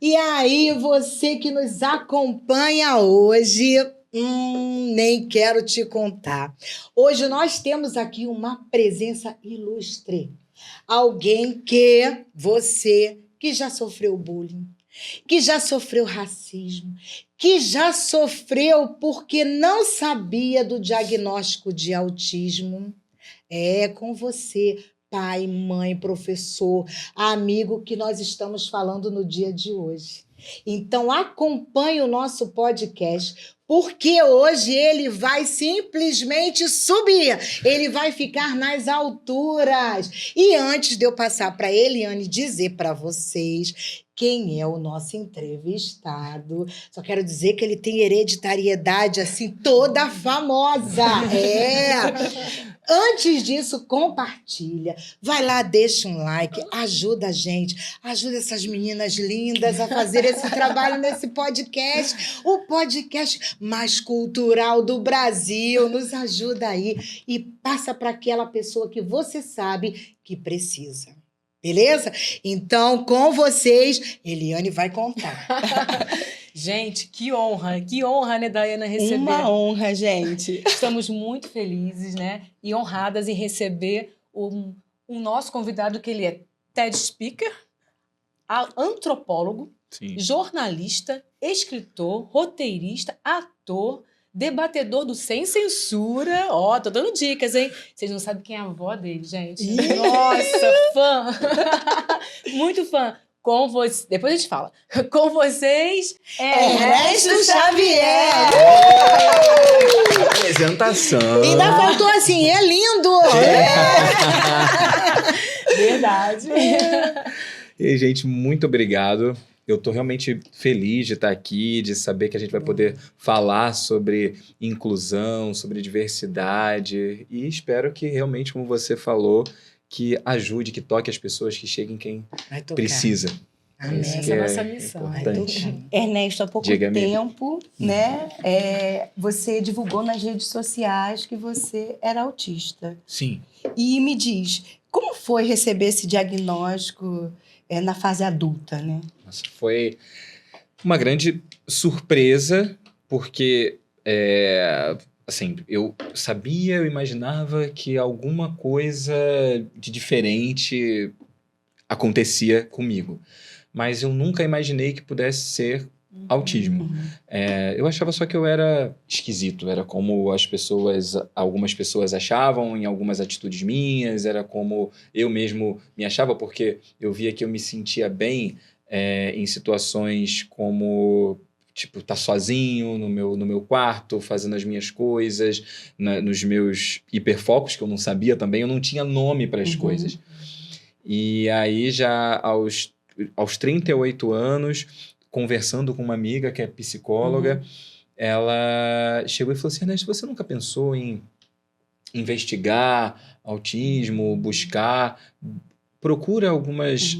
E aí, você que nos acompanha hoje, nem quero te contar. Hoje nós temos aqui uma presença ilustre. Alguém que você que já sofreu bullying, que já sofreu racismo, que já sofreu porque não sabia do diagnóstico de autismo. É com você, pai, mãe, professor, amigo, que nós estamos falando no dia de hoje. Então, acompanhe o nosso podcast, porque hoje ele vai simplesmente subir, ele vai ficar nas alturas. E antes de eu passar para a Eliane dizer para vocês quem é o nosso entrevistado, só quero dizer que ele tem hereditariedade assim toda famosa. Antes disso, compartilha. Vai lá, deixa um like, ajuda a gente, ajuda essas meninas lindas a fazer esse trabalho nesse podcast, o podcast mais cultural do Brasil. Nos ajuda aí e passa para aquela pessoa que você sabe que precisa. Beleza? Então, com vocês, Eliane vai contar. Gente, que honra, né, Daiana, receber. Uma honra, gente. Estamos muito felizes, né, e honradas em receber o nosso convidado, que ele é TED Speaker, antropólogo, Sim. jornalista, escritor, roteirista, ator, debatedor do Sem Censura. Ó, tô dando dicas, hein? Vocês não sabem quem é a avó dele, gente. Nossa, fã! Muito fã. Com você... Depois a gente fala. Com vocês, Ernesto Xavier! Apresentação. Ainda faltou assim, é lindo! Verdade. E, gente, muito obrigado. Eu estou realmente feliz de estar aqui, de saber que a gente vai poder falar sobre inclusão, sobre diversidade. E espero que realmente, como você falou, que ajude, que toque as pessoas, que cheguem quem precisa. Amém. Essa é a nossa missão. Importante. Ernesto, há pouco tempo, né, você divulgou nas redes sociais que você era autista. Sim. E me diz, como foi receber esse diagnóstico na fase adulta, né? Nossa, foi uma grande surpresa, porque assim, eu sabia, eu imaginava que alguma coisa de diferente acontecia comigo. Mas eu nunca imaginei que pudesse ser autismo. Eu achava só que eu era esquisito, era como algumas pessoas achavam em algumas atitudes minhas, era como eu mesmo me achava, porque eu via que eu me sentia bem em situações como... Tipo, tá sozinho no meu quarto, fazendo as minhas coisas, nos meus hiperfocos, que eu não sabia também, eu não tinha nome para as coisas. E aí, já aos 38 anos, conversando com uma amiga que é psicóloga, ela chegou e falou assim: Ernesto, você nunca pensou em investigar autismo, buscar? Procura algumas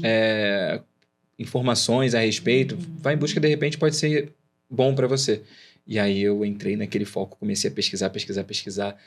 informações a respeito, vai em busca, de repente pode ser bom para você. E aí eu entrei naquele foco, comecei a pesquisar.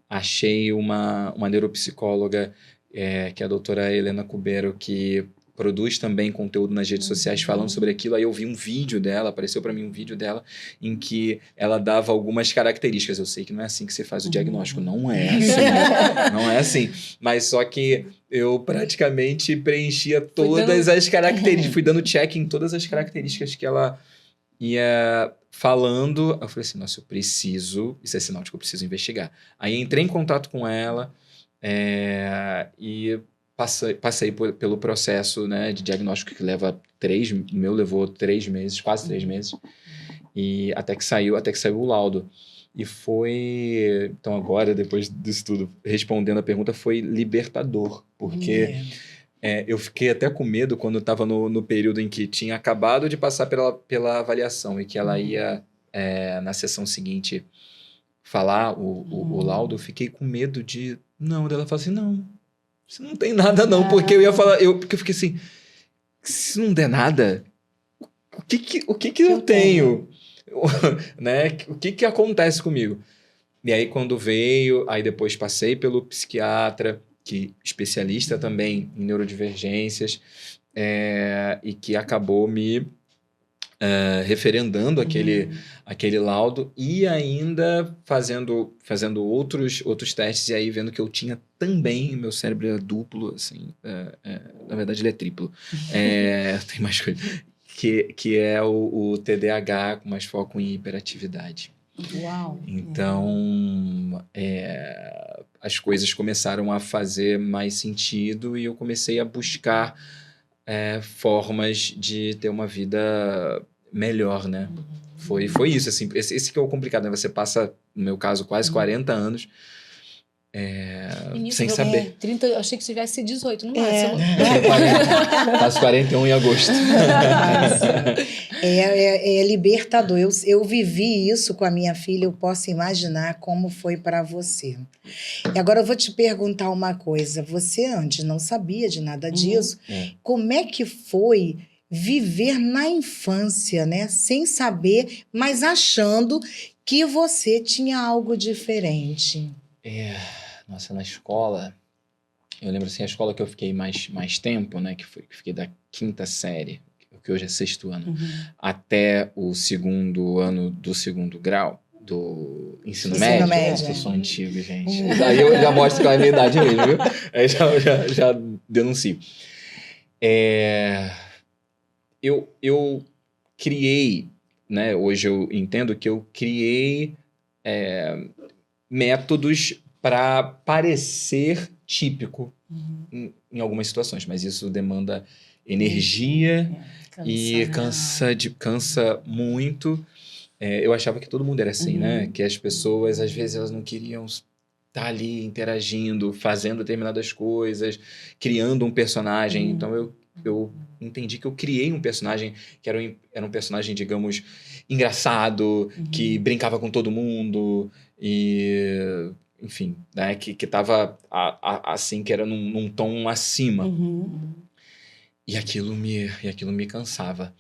Achei uma neuropsicóloga, que é a doutora Helena Cubero, que produz também conteúdo nas redes sociais falando sobre aquilo. Aí eu vi um vídeo dela, apareceu para mim um vídeo dela, em que ela dava algumas características. Eu sei que não é assim que você faz o diagnóstico, não é assim, não é assim. Mas só que eu praticamente preenchia todas as características, fui dando check em todas as características que ela ia falando. Eu falei assim, nossa, isso é sinal de que eu preciso investigar. Aí entrei em contato com ela e passei pelo processo, né, de diagnóstico que levou 3 meses, quase 3 meses, e até que saiu o laudo. E foi... Então agora, depois disso tudo, respondendo a pergunta, foi libertador, porque eu fiquei até com medo quando eu estava no período em que tinha acabado de passar pela avaliação e que ela ia, na sessão seguinte, falar o laudo. Eu fiquei com medo de... Não, dela falou assim, não, isso não tem nada não, porque eu ia falar... Porque eu fiquei assim, se não der nada, o que eu tenho? Né? O que acontece comigo? E aí quando veio, aí depois passei pelo psiquiatra, que especialista também em neurodivergências, e que acabou me referendando aquele laudo e ainda fazendo outros testes e aí vendo que eu tinha também, meu cérebro é duplo, assim, na verdade ele é triplo, tem mais coisa, que é o TDAH com mais foco em hiperatividade. Uau! Então, as coisas começaram a fazer mais sentido e eu comecei a buscar formas de ter uma vida melhor, né? Foi isso, assim. Esse que é o complicado, né? Você passa, no meu caso, quase 40 anos sem saber. 30, eu achei que tivesse 18 no máximo. Eu tenho 40, faço 41 em agosto. É libertador. Eu vivi isso com a minha filha, eu posso imaginar como foi para você. E agora eu vou te perguntar uma coisa. Você antes não sabia de nada disso. Como é que foi viver na infância, né? Sem saber, mas achando que você tinha algo diferente? Nossa, na escola, eu lembro assim, a escola que eu fiquei mais tempo, né, que fiquei da 5ª série, que hoje é 6º ano, até o 2º ano do 2º grau do ensino médio. Eu sou antigo, gente. Aí eu já mostro qual é a minha idade mesmo, viu? Aí já denuncio. Eu criei, né, hoje eu entendo que eu criei métodos para parecer típico em algumas situações, mas isso demanda energia e cansa muito. Eu achava que todo mundo era assim, né? Que as pessoas, às vezes, elas não queriam estar ali interagindo, fazendo determinadas coisas, criando um personagem. Então, eu entendi que eu criei um personagem que era um personagem, digamos, engraçado, que brincava com todo mundo e... Enfim, né, que tava assim, que era num tom acima. E aquilo me cansava.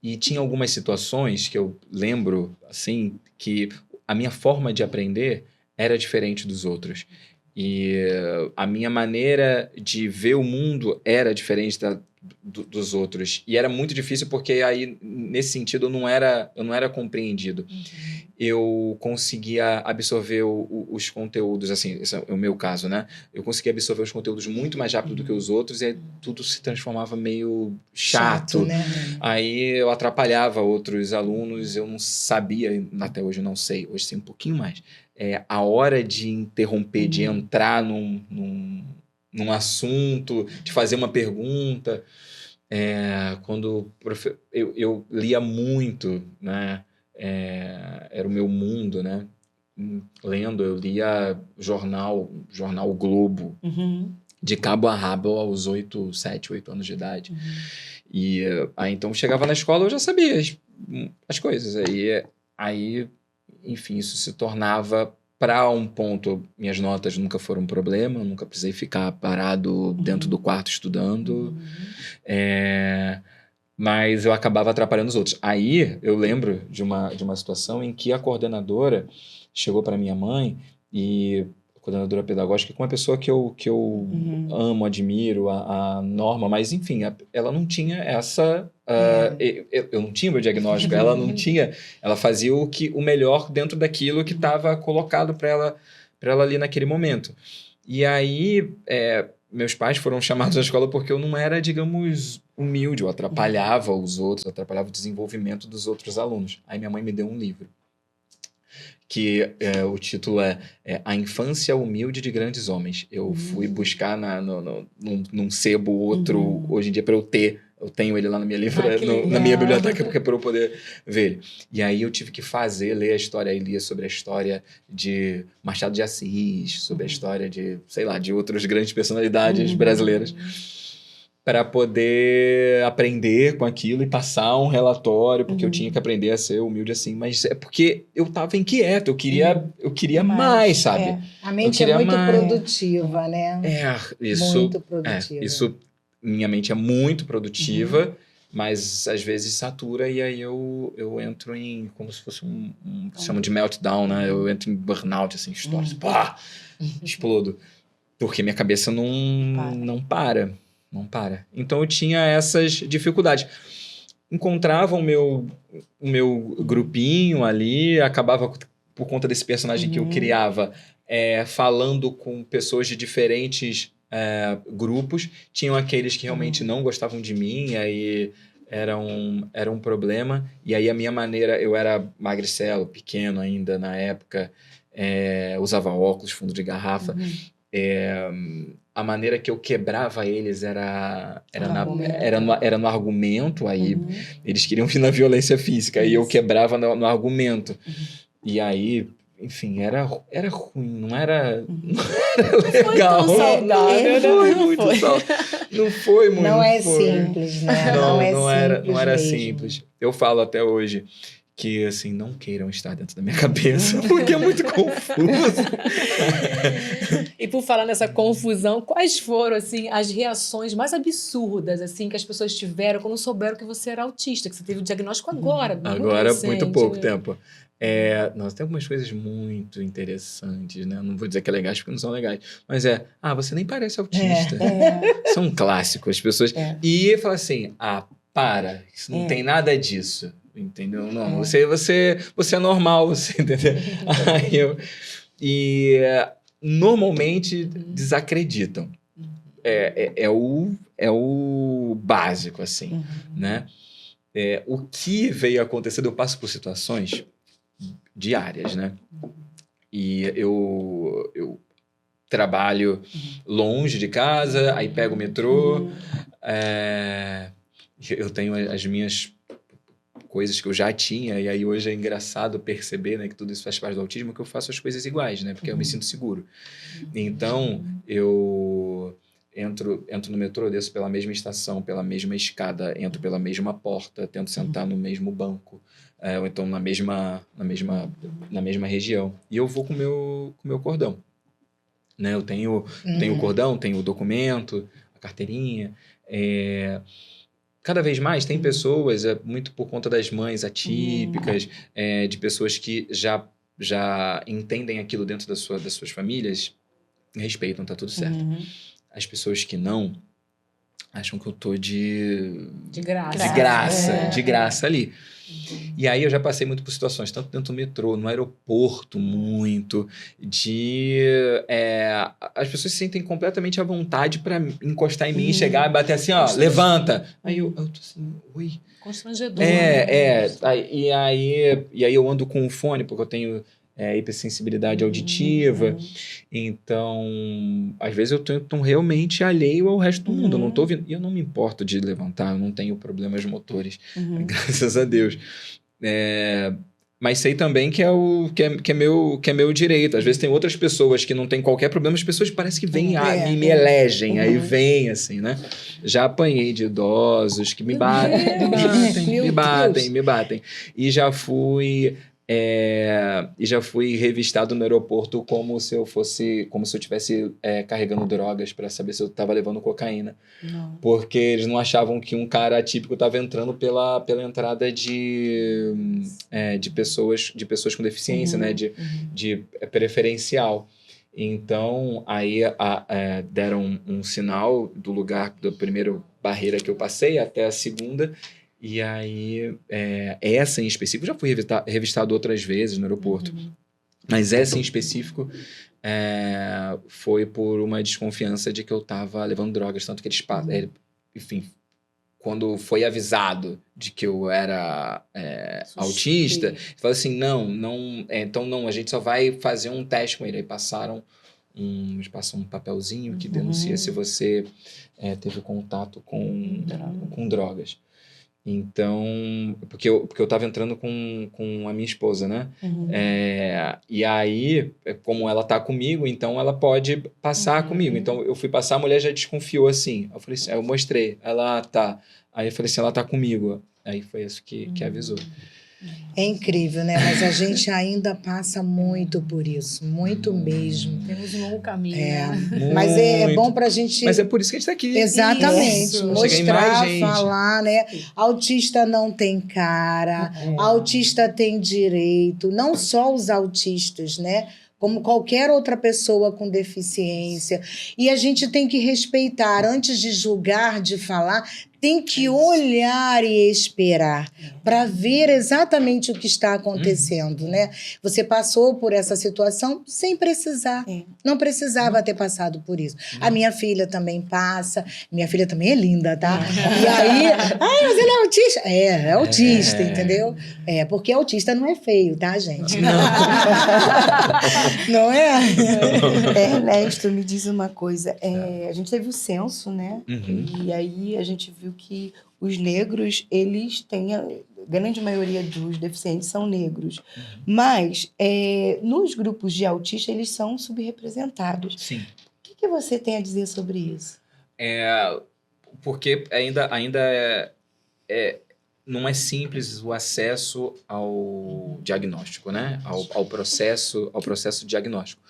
E tinha algumas situações que eu lembro, assim, que a minha forma de aprender era diferente dos outros. E a minha maneira de ver o mundo era diferente dos outros. E era muito difícil porque aí, nesse sentido, eu não era compreendido. Eu conseguia absorver os conteúdos, assim, esse é o meu caso, né? Eu conseguia absorver os conteúdos muito mais rápido do que os outros e tudo se transformava meio chato. Né? Aí eu atrapalhava outros alunos, eu não sabia, até hoje eu não sei, hoje sei um pouquinho mais. A hora de interromper, de entrar num assunto, de fazer uma pergunta. Quando eu lia muito, né? Era o meu mundo, né? Lendo, eu lia jornal O Globo, de cabo a rabo aos 7, 8 anos de idade. E aí, então, chegava na escola, eu já sabia as coisas. Aí, enfim, isso se tornava, para um ponto, minhas notas nunca foram um problema, eu nunca precisei ficar parado dentro do quarto estudando. Mas eu acabava atrapalhando os outros. Aí eu lembro de uma situação em que a coordenadora chegou para minha mãe, e a coordenadora pedagógica, com uma pessoa que eu amo, admiro, a Norma, mas enfim, ela não tinha essa... eu não tinha o meu diagnóstico, ela não tinha... Ela fazia o melhor dentro daquilo que estava colocado para ela ali naquele momento. E aí... meus pais foram chamados à escola porque eu não era, digamos, humilde. Eu atrapalhava os outros, atrapalhava o desenvolvimento dos outros alunos. Aí minha mãe me deu um livro, que o título é A Infância Humilde de Grandes Homens. Eu fui buscar num sebo outro, hoje em dia, para eu ter. Eu tenho ele lá na minha na minha biblioteca, porque para eu poder ver ele. E aí eu tive que ler a história, aí lia sobre a história de Machado de Assis, sobre a história de, sei lá, de outras grandes personalidades brasileiras, para poder aprender com aquilo e passar um relatório, porque eu tinha que aprender a ser humilde assim. Mas é porque eu estava inquieto, eu queria mais, sabe? A mente é muito produtiva, né? Isso... Muito produtiva. Minha mente é muito produtiva, mas às vezes satura, e aí eu entro em, como se fosse chamam de meltdown, né? Eu entro em burnout, assim, estouro, pá, explodo. Porque minha cabeça não para. Então eu tinha essas dificuldades. encontrava o meu grupinho ali, acabava, por conta desse personagem que eu criava, falando com pessoas de diferentes grupos. Tinham aqueles que realmente não gostavam de mim, aí era um problema. E aí a minha maneira, eu era magricelo, pequeno ainda na época, usava óculos, fundo de garrafa. A maneira que eu quebrava eles era no argumento. Aí eles queriam vir na violência física, aí eu quebrava no argumento. E aí, enfim, era ruim, não era legal. Foi tão saudável, Não foi né? muito saudável. Não foi muito. Não é simples, né? Não era mesmo. simples. Eu falo até hoje que, assim, não queiram estar dentro da minha cabeça, porque é muito confuso. E por falar nessa confusão, quais foram, assim, as reações mais absurdas, assim, que as pessoas tiveram quando souberam que você era autista, que você teve o diagnóstico agora? Agora, muito recente, pouco né? tempo. Nossa, tem algumas coisas muito interessantes, né? Não vou dizer que é legais, porque não são legais. Mas você nem parece autista. São clássicos, as pessoas... E fala assim, para, isso não tem nada disso. Entendeu? Não, você é normal, você entendeu? Normalmente desacreditam. É o básico, assim, né? O que veio acontecendo, eu passo por situações diárias, né? E eu trabalho longe de casa, aí pego o metrô, eu tenho as minhas coisas que eu já tinha, e aí hoje é engraçado perceber, né, que tudo isso faz parte do autismo, que eu faço as coisas iguais, né, porque eu me sinto seguro. Então, eu entro no metrô, desço pela mesma estação, pela mesma escada, entro pela mesma porta, tento sentar no mesmo banco, ou então na mesma região. E eu vou com o meu cordão. Né? Eu tenho o cordão, tenho o documento, a carteirinha. Cada vez mais tem pessoas, muito por conta das mães atípicas, de pessoas que já entendem aquilo dentro das suas famílias, respeitam, tá tudo certo. As pessoas que não, acham que eu tô de graça ali. E aí eu já passei muito por situações, tanto dentro do metrô, no aeroporto, muito, as pessoas se sentem completamente à vontade para encostar em mim e chegar e bater assim, ó, levanta. Aí eu tô assim, oi. Constrangedor. E aí eu ando com um fone, porque eu tenho hipersensibilidade auditiva. Então, às vezes eu tô realmente alheio ao resto do mundo. Eu não tô ouvindo. E eu não me importo de levantar, eu não tenho problemas motores, graças a Deus. Mas sei também que é meu direito. Às vezes tem outras pessoas que não têm qualquer problema, as pessoas parecem que vêm, me elegem, aí vem assim, né? Já apanhei de idosos que me batem. E já fui revistado no aeroporto como se eu estivesse carregando drogas para saber se eu estava levando cocaína. Não. Porque eles não achavam que um cara atípico estava entrando pela entrada de pessoas com deficiência, né? De preferencial. Então, aí deram um sinal do lugar da primeira barreira que eu passei até a segunda. E aí, essa em específico, já fui revistado outras vezes no aeroporto, mas essa em específico foi por uma desconfiança de que eu estava levando drogas, tanto que eles enfim, quando foi avisado de que eu era autista, falaram assim, então não, a gente só vai fazer um teste com ele. Aí passam um papelzinho que denuncia se você teve contato com drogas. Então, porque eu tava entrando com a minha esposa, né? E aí, como ela tá comigo, então ela pode passar comigo. Então, eu fui passar, a mulher já desconfiou assim. Eu falei assim, aí eu mostrei, ela tá. Aí eu falei assim, ela tá comigo. Aí foi isso que avisou. É incrível, né? Mas a gente ainda passa muito por isso, muito mesmo. Temos um longo caminho, né? Mas é bom pra gente... Mas é por isso que a gente tá aqui. Exatamente. Isso. Mostrar, falar, né? Autista não tem cara, autista tem direito. Não só os autistas, né? Como qualquer outra pessoa com deficiência. E a gente tem que respeitar, antes de julgar, de falar, tem que olhar e esperar para ver exatamente o que está acontecendo, né? Você passou por essa situação sem precisar. Não precisava ter passado por isso. A minha filha também passa. Minha filha também é linda, tá? E aí... mas ele é autista. É autista, entendeu? Porque autista não é feio, tá, gente? Não é? Ernesto, me diz uma coisa. A gente teve o censo, né? E aí a gente viu que os negros, eles têm... A grande maioria dos deficientes são negros. Mas, nos grupos de autistas, eles são subrepresentados. Sim. O que você tem a dizer sobre isso? Porque ainda não é simples o acesso ao diagnóstico, né? Ao processo diagnóstico.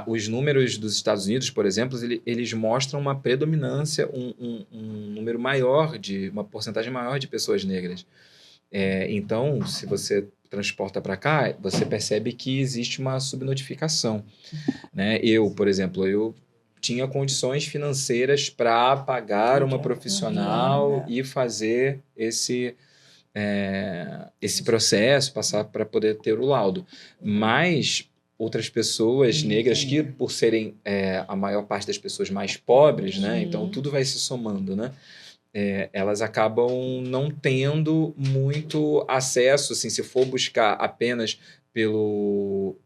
Os números dos Estados Unidos, por exemplo, eles mostram uma predominância, um número maior, uma porcentagem maior de pessoas negras. Então, se você transporta para cá, você percebe que existe uma subnotificação, né? Por exemplo, tinha condições financeiras para pagar uma profissional e fazer esse processo, passar para poder ter o laudo. Mas outras pessoas negras que, por serem a maior parte das pessoas mais pobres, né? Então tudo vai se somando, né? Elas acabam não tendo muito acesso, assim, se for buscar apenas pelo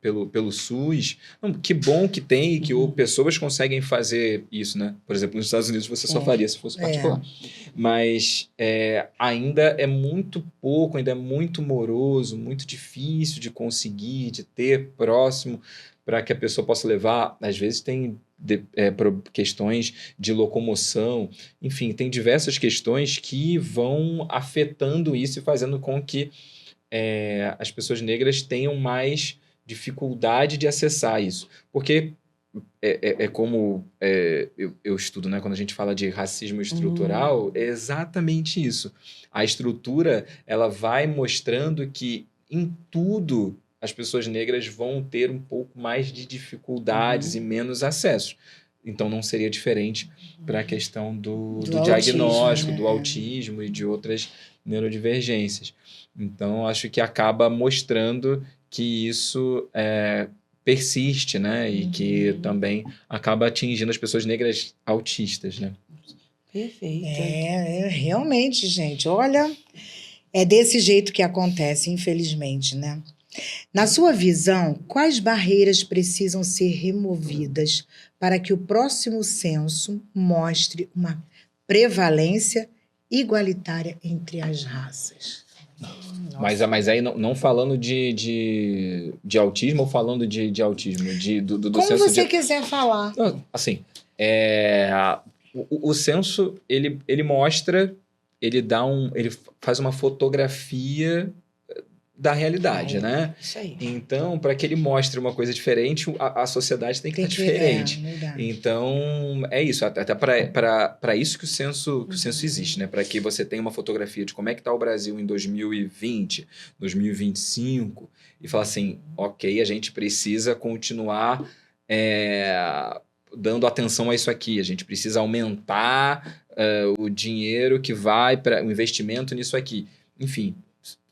SUS. Não, que bom que tem e que pessoas conseguem fazer isso, né? Por exemplo, nos Estados Unidos você só faria se fosse particular. Mas ainda é muito pouco, ainda é muito moroso, muito difícil de conseguir, de ter próximo para que a pessoa possa levar. Às vezes tem questões de locomoção, enfim, tem diversas questões que vão afetando isso e fazendo com que as pessoas negras tenham mais dificuldade de acessar isso. Porque como eu estudo, né? Quando a gente fala de racismo estrutural, é exatamente isso. A estrutura, ela vai mostrando que em tudo as pessoas negras vão ter um pouco mais de dificuldades e menos acesso. Então, não seria diferente para a questão do diagnóstico, do autismo e de outras neurodivergências. Então, acho que acaba mostrando que isso persiste, né? E que também acaba atingindo as pessoas negras autistas, né? Perfeito. Realmente, gente. Olha, é desse jeito que acontece, infelizmente, né? Na sua visão, quais barreiras precisam ser removidas para que o próximo censo mostre uma prevalência igualitária entre as raças? Mas aí não falando de autismo ou falando de autismo? Do Como censo você quiser falar. Assim, o censo, ele mostra, ele faz uma fotografia da realidade, né? Isso aí. Então, para que ele mostre uma coisa diferente, a sociedade tem que estar diferente. Então, é isso. Até para isso que o censo existe, né? Para que você tenha uma fotografia de como é que está o Brasil em 2020, 2025, e falar assim, ok, a gente precisa continuar dando atenção a isso aqui. A gente precisa aumentar o dinheiro que vai para o investimento nisso aqui. Enfim,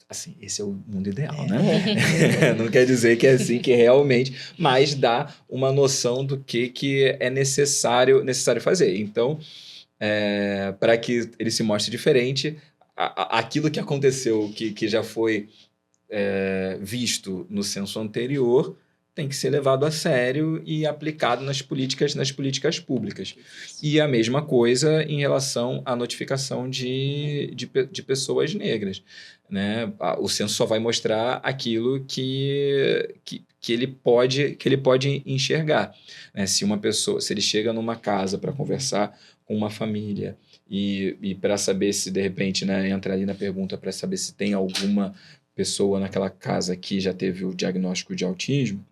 assim, esse é o mundo ideal, né? Não quer dizer que é assim que realmente, mas dá uma noção do que é necessário fazer. Então, para que ele se mostre diferente, aquilo que aconteceu, que já foi visto no censo anterior, tem que ser levado a sério e aplicado nas políticas públicas. E a mesma coisa em relação à notificação de pessoas negras, né? O censo só vai mostrar aquilo que ele pode enxergar, né? Se ele chega numa casa para conversar com uma família e para saber se, de repente, né, entra ali na pergunta para saber se tem alguma pessoa naquela casa que já teve o diagnóstico de autismo,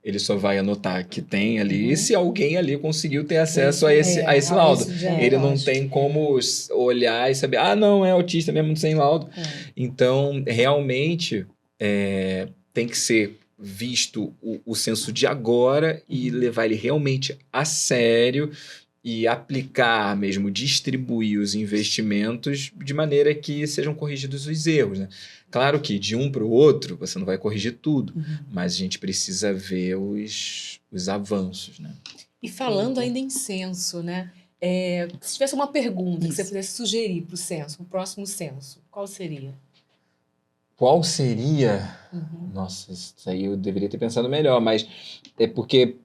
ele só vai anotar que tem ali se alguém ali conseguiu ter acesso a esse laudo. Ele não tem como olhar e saber, não, é autista mesmo sem laudo. Então, realmente, tem que ser visto o censo de agora e levar ele realmente a sério e aplicar mesmo, distribuir os investimentos de maneira que sejam corrigidos os erros, né? Claro que de um para o outro você não vai corrigir tudo, mas a gente precisa ver os avanços, né? E falando ainda em censo, né? Se tivesse uma pergunta que você pudesse sugerir para o censo, para o próximo censo, qual seria? Qual seria? Nossa, isso aí eu deveria ter pensado melhor, mas é porque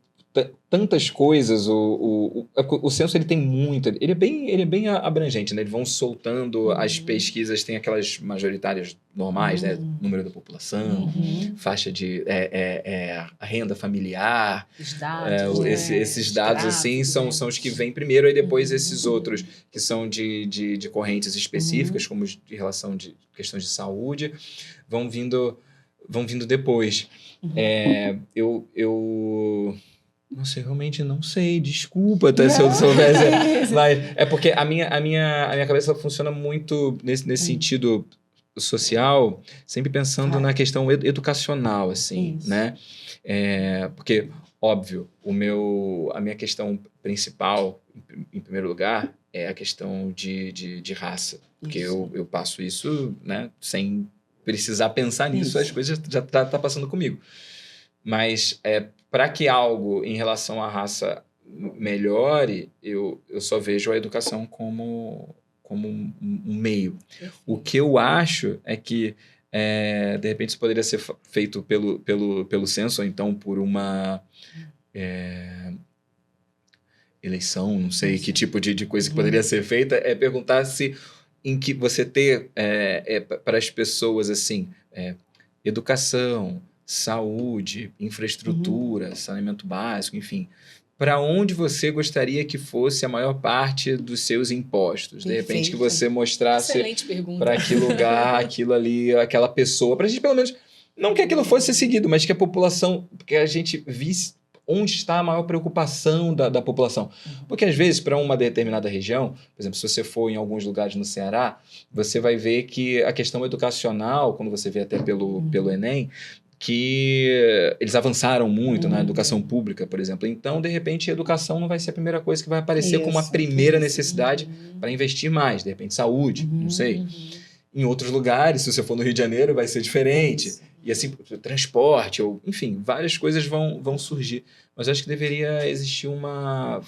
tantas coisas, o censo ele tem muito, ele é bem abrangente, né? Eles vão soltando as pesquisas, tem aquelas majoritárias normais, né? Número da população, faixa de a renda familiar, Os dados, esses dados assim são os que vêm primeiro, e depois esses outros que são de correntes específicas, como de relação de questões de saúde, vão vindo depois. Nossa, eu realmente não sei, desculpa, tá, se eu soubesse. Mas é porque a minha cabeça funciona muito nesse sentido social, sempre pensando na questão educacional, assim, né? Porque, óbvio, a minha questão principal, em primeiro lugar, é a questão de raça. Porque eu passo isso, né, sem precisar pensar nisso, as coisas já tá passando comigo. Mas para que algo em relação à raça melhore, eu só vejo a educação como um meio. O que eu acho é que, de repente, isso poderia ser feito pelo censo, ou então por uma eleição, não sei que tipo de coisa que poderia ser feita, é perguntar se em que você ter para as pessoas assim, educação, saúde, infraestrutura, saneamento básico, enfim, para onde você gostaria que fosse a maior parte dos seus impostos? De repente que você mostrasse para que lugar, aquilo ali, aquela pessoa, para a gente pelo menos, não que aquilo fosse seguido, mas que a população, que a gente visse onde está a maior preocupação da população. Porque, às vezes, para uma determinada região, por exemplo, se você for em alguns lugares no Ceará, você vai ver que a questão educacional, quando você vê até pelo Enem, que eles avançaram muito na educação pública, por exemplo. Então, de repente, a educação não vai ser a primeira coisa que vai aparecer como a primeira necessidade para investir mais. De repente, saúde, não sei. Em outros lugares, se você for no Rio de Janeiro, vai ser diferente. E assim, transporte, ou enfim, várias coisas vão surgir. Mas eu acho que deveria existir uma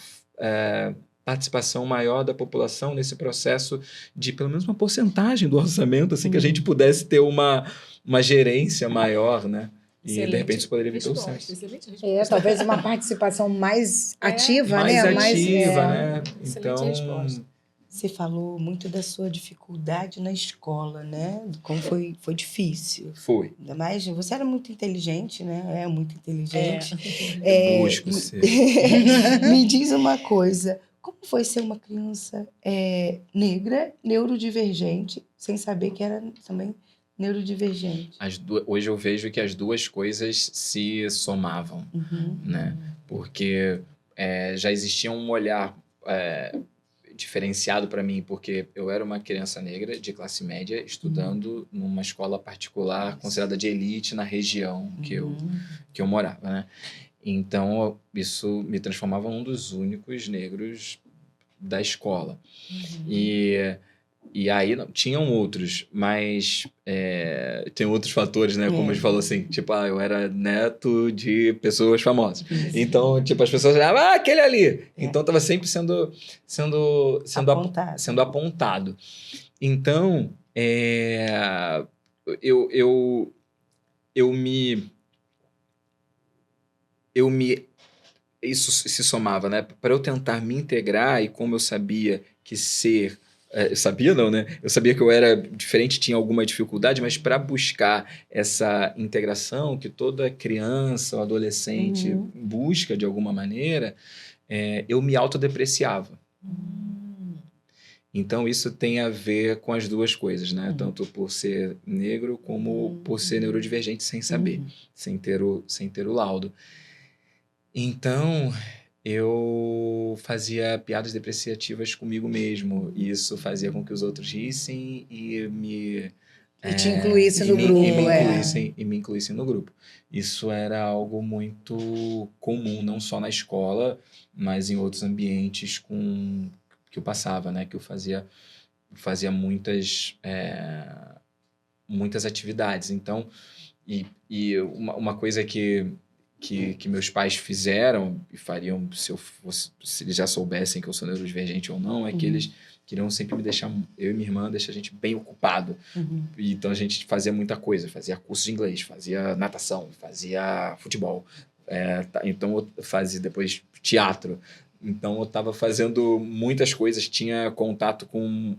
participação maior da população nesse processo de pelo menos uma porcentagem do orçamento, assim, que a gente pudesse ter uma gerência maior, né? E de repente isso poderia vir pelo censo. Talvez uma participação mais ativa, mais né? Ativa, né? Excelente resposta. Você falou muito da sua dificuldade na escola, né? Como foi difícil. Foi. Ainda mais, você era muito inteligente, né? É muito inteligente. Busco ser. Me diz uma coisa. Como foi ser uma criança negra, neurodivergente, sem saber que era também neurodivergente? Hoje eu vejo que as duas coisas se somavam, né? Porque já existia um olhar diferenciado para mim, porque eu era uma criança negra de classe média estudando numa escola particular considerada de elite na região que eu morava, né? Então, isso me transformava em um dos únicos negros da escola. E aí, tinham outros, mas tem outros fatores, né? Como a gente falou assim, tipo, eu era neto de pessoas famosas. Então, tipo, as pessoas olhavam, aquele ali! Então, estava sempre sendo apontado. Então, isso se somava, né? Para eu tentar me integrar, e como eu sabia que eu sabia não, né? Eu sabia que eu era diferente, tinha alguma dificuldade, mas para buscar essa integração que toda criança ou adolescente busca de alguma maneira, eu me autodepreciava. Então, isso tem a ver com as duas coisas, né? Tanto por ser negro como por ser neurodivergente sem saber, sem ter o laudo. Então, eu fazia piadas depreciativas comigo mesmo. E isso fazia com que os outros rissem e me E te incluísse no e grupo, me incluíssem no grupo. Isso era algo muito comum, não só na escola, mas em outros ambientes que eu passava, né? Que eu fazia muitas atividades. Então, e uma coisa que meus pais fizeram e fariam se eles já soubessem que eu sou neurodivergente ou não, é que eles queriam sempre me deixar, eu e minha irmã, deixar a gente bem ocupado. Então a gente fazia muita coisa, fazia curso de inglês, fazia natação, fazia futebol. Então eu fazia depois teatro. Então eu estava fazendo muitas coisas, tinha contato com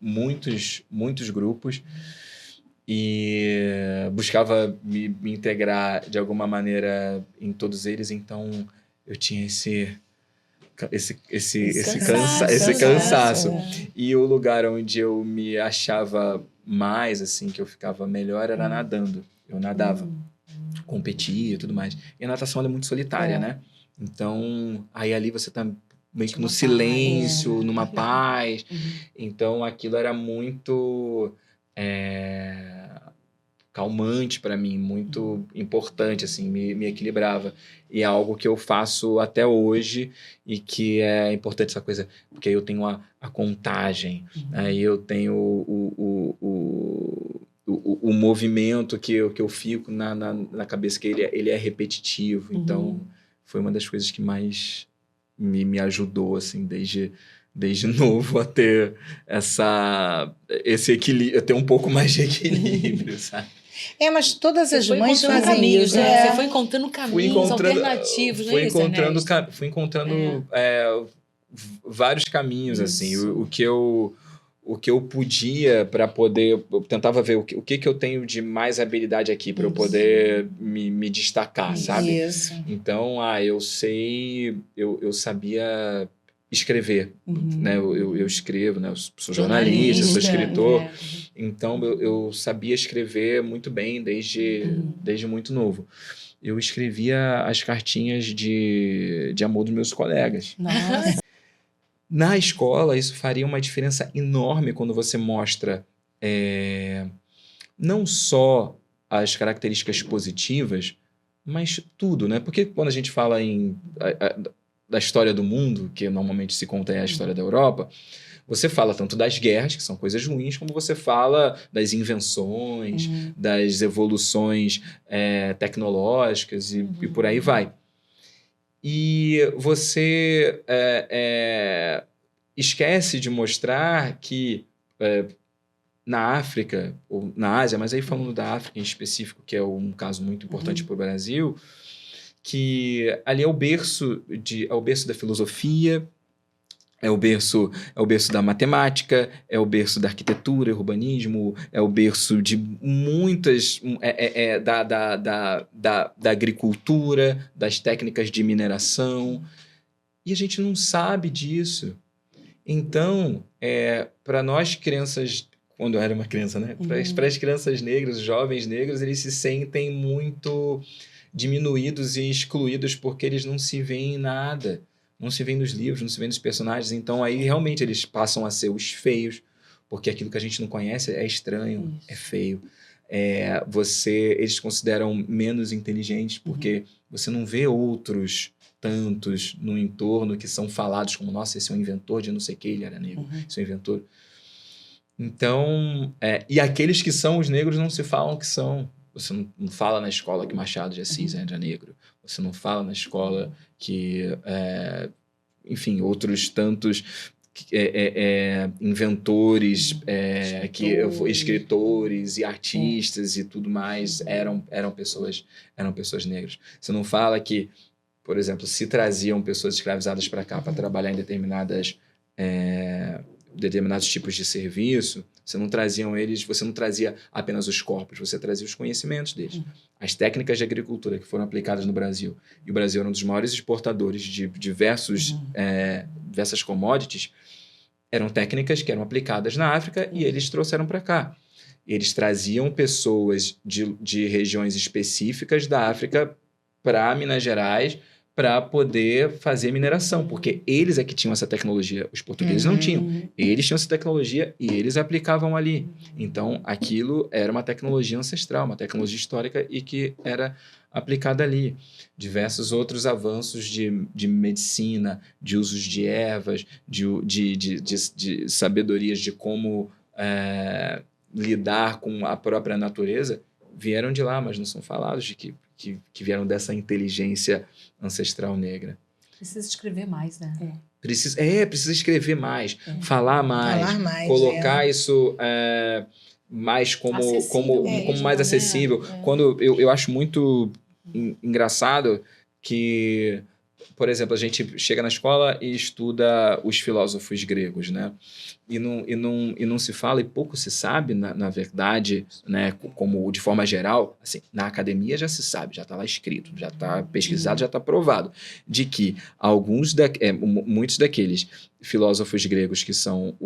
muitos grupos e buscava me integrar de alguma maneira em todos eles. Então eu tinha esse cansaço. E o lugar onde eu me achava mais, assim, que eu ficava melhor, era nadando. Eu nadava, competia e tudo mais. E a natação ela é muito solitária, né? Então, aí ali você tá meio que no silêncio, numa paz. Então, aquilo era muito calmante para mim, muito importante, assim, me equilibrava. E é algo que eu faço até hoje e que é importante essa coisa, porque aí eu tenho a contagem, aí eu tenho o movimento que eu fico na cabeça, que ele é repetitivo. Então, foi uma das coisas que mais me ajudou, assim, desde novo a ter esse equilíbrio, a ter um pouco mais de equilíbrio, sabe? Mas todas as mães fazem caminhos, isso. né? Você foi encontrando caminhos alternativos, fui né? encontrando vários caminhos, assim. O que eu podia para poder... Eu tentava ver o que eu tenho de mais habilidade aqui para eu poder me destacar, sabe? Isso. Então, eu sabia escrever, né? Eu escrevo, né? Eu sou jornalista, sou escritor. Então, eu sabia escrever muito bem desde muito novo. Eu escrevia as cartinhas de amor dos meus colegas. Nossa. Na escola, isso faria uma diferença enorme quando você mostra não só as características positivas, mas tudo, né? Porque quando a gente fala da história do mundo, que normalmente se conta a história da Europa, você fala tanto das guerras, que são coisas ruins, como você fala das invenções, das evoluções tecnológicas e por aí vai. E você esquece de mostrar que na África, ou na Ásia, mas aí falando da África em específico, que é um caso muito importante para o Brasil, que ali é o berço da filosofia, é o berço da matemática, é o berço da arquitetura, urbanismo, é o berço de muitas... da agricultura, das técnicas de mineração. E a gente não sabe disso. Então, para nós crianças... Quando eu era uma criança, né? Para as crianças negras, os jovens negros, eles se sentem muito diminuídos e excluídos porque eles não se veem em nada. Não se veem nos livros, não se veem nos personagens. Então, aí, realmente, eles passam a ser os feios, porque aquilo que a gente não conhece é estranho, é feio. Eles consideram menos inteligentes, porque você não vê outros tantos no entorno que são falados como, nossa, esse é um inventor de não sei o que, ele era negro, esse é um inventor. Então, e aqueles que são os negros não se falam que são. Você não fala na escola que Machado de Assis era negro. Você não fala na escola que, enfim, outros tantos inventores, escritores e artistas e tudo mais eram pessoas negras. Você não fala que, por exemplo, se traziam pessoas escravizadas para cá para trabalhar em determinados tipos de serviço, você não trazia apenas os corpos, você trazia os conhecimentos deles. As técnicas de agricultura que foram aplicadas no Brasil, e o Brasil era um dos maiores exportadores de diversas commodities, eram técnicas que eram aplicadas na África e eles trouxeram para cá. Eles traziam pessoas de regiões específicas da África para Minas Gerais para poder fazer mineração, porque eles é que tinham essa tecnologia, os portugueses não tinham. Eles tinham essa tecnologia e eles aplicavam ali. Então, aquilo era uma tecnologia ancestral, uma tecnologia histórica e que era aplicada ali. Diversos outros avanços de medicina, de usos de ervas, de sabedorias de como lidar com a própria natureza, vieram de lá, mas não são falados de que vieram dessa inteligência ancestral negra. Precisa escrever mais, né? Precisa escrever mais, falar mais, colocar isso mais como mais acessível. Né? Quando eu acho muito engraçado que, por exemplo, a gente chega na escola e estuda os filósofos gregos, né? E não se fala, e pouco se sabe, na verdade, né? Como de forma geral, assim, na academia já se sabe, já está lá escrito, já está pesquisado, já está provado, de que muitos daqueles filósofos gregos que são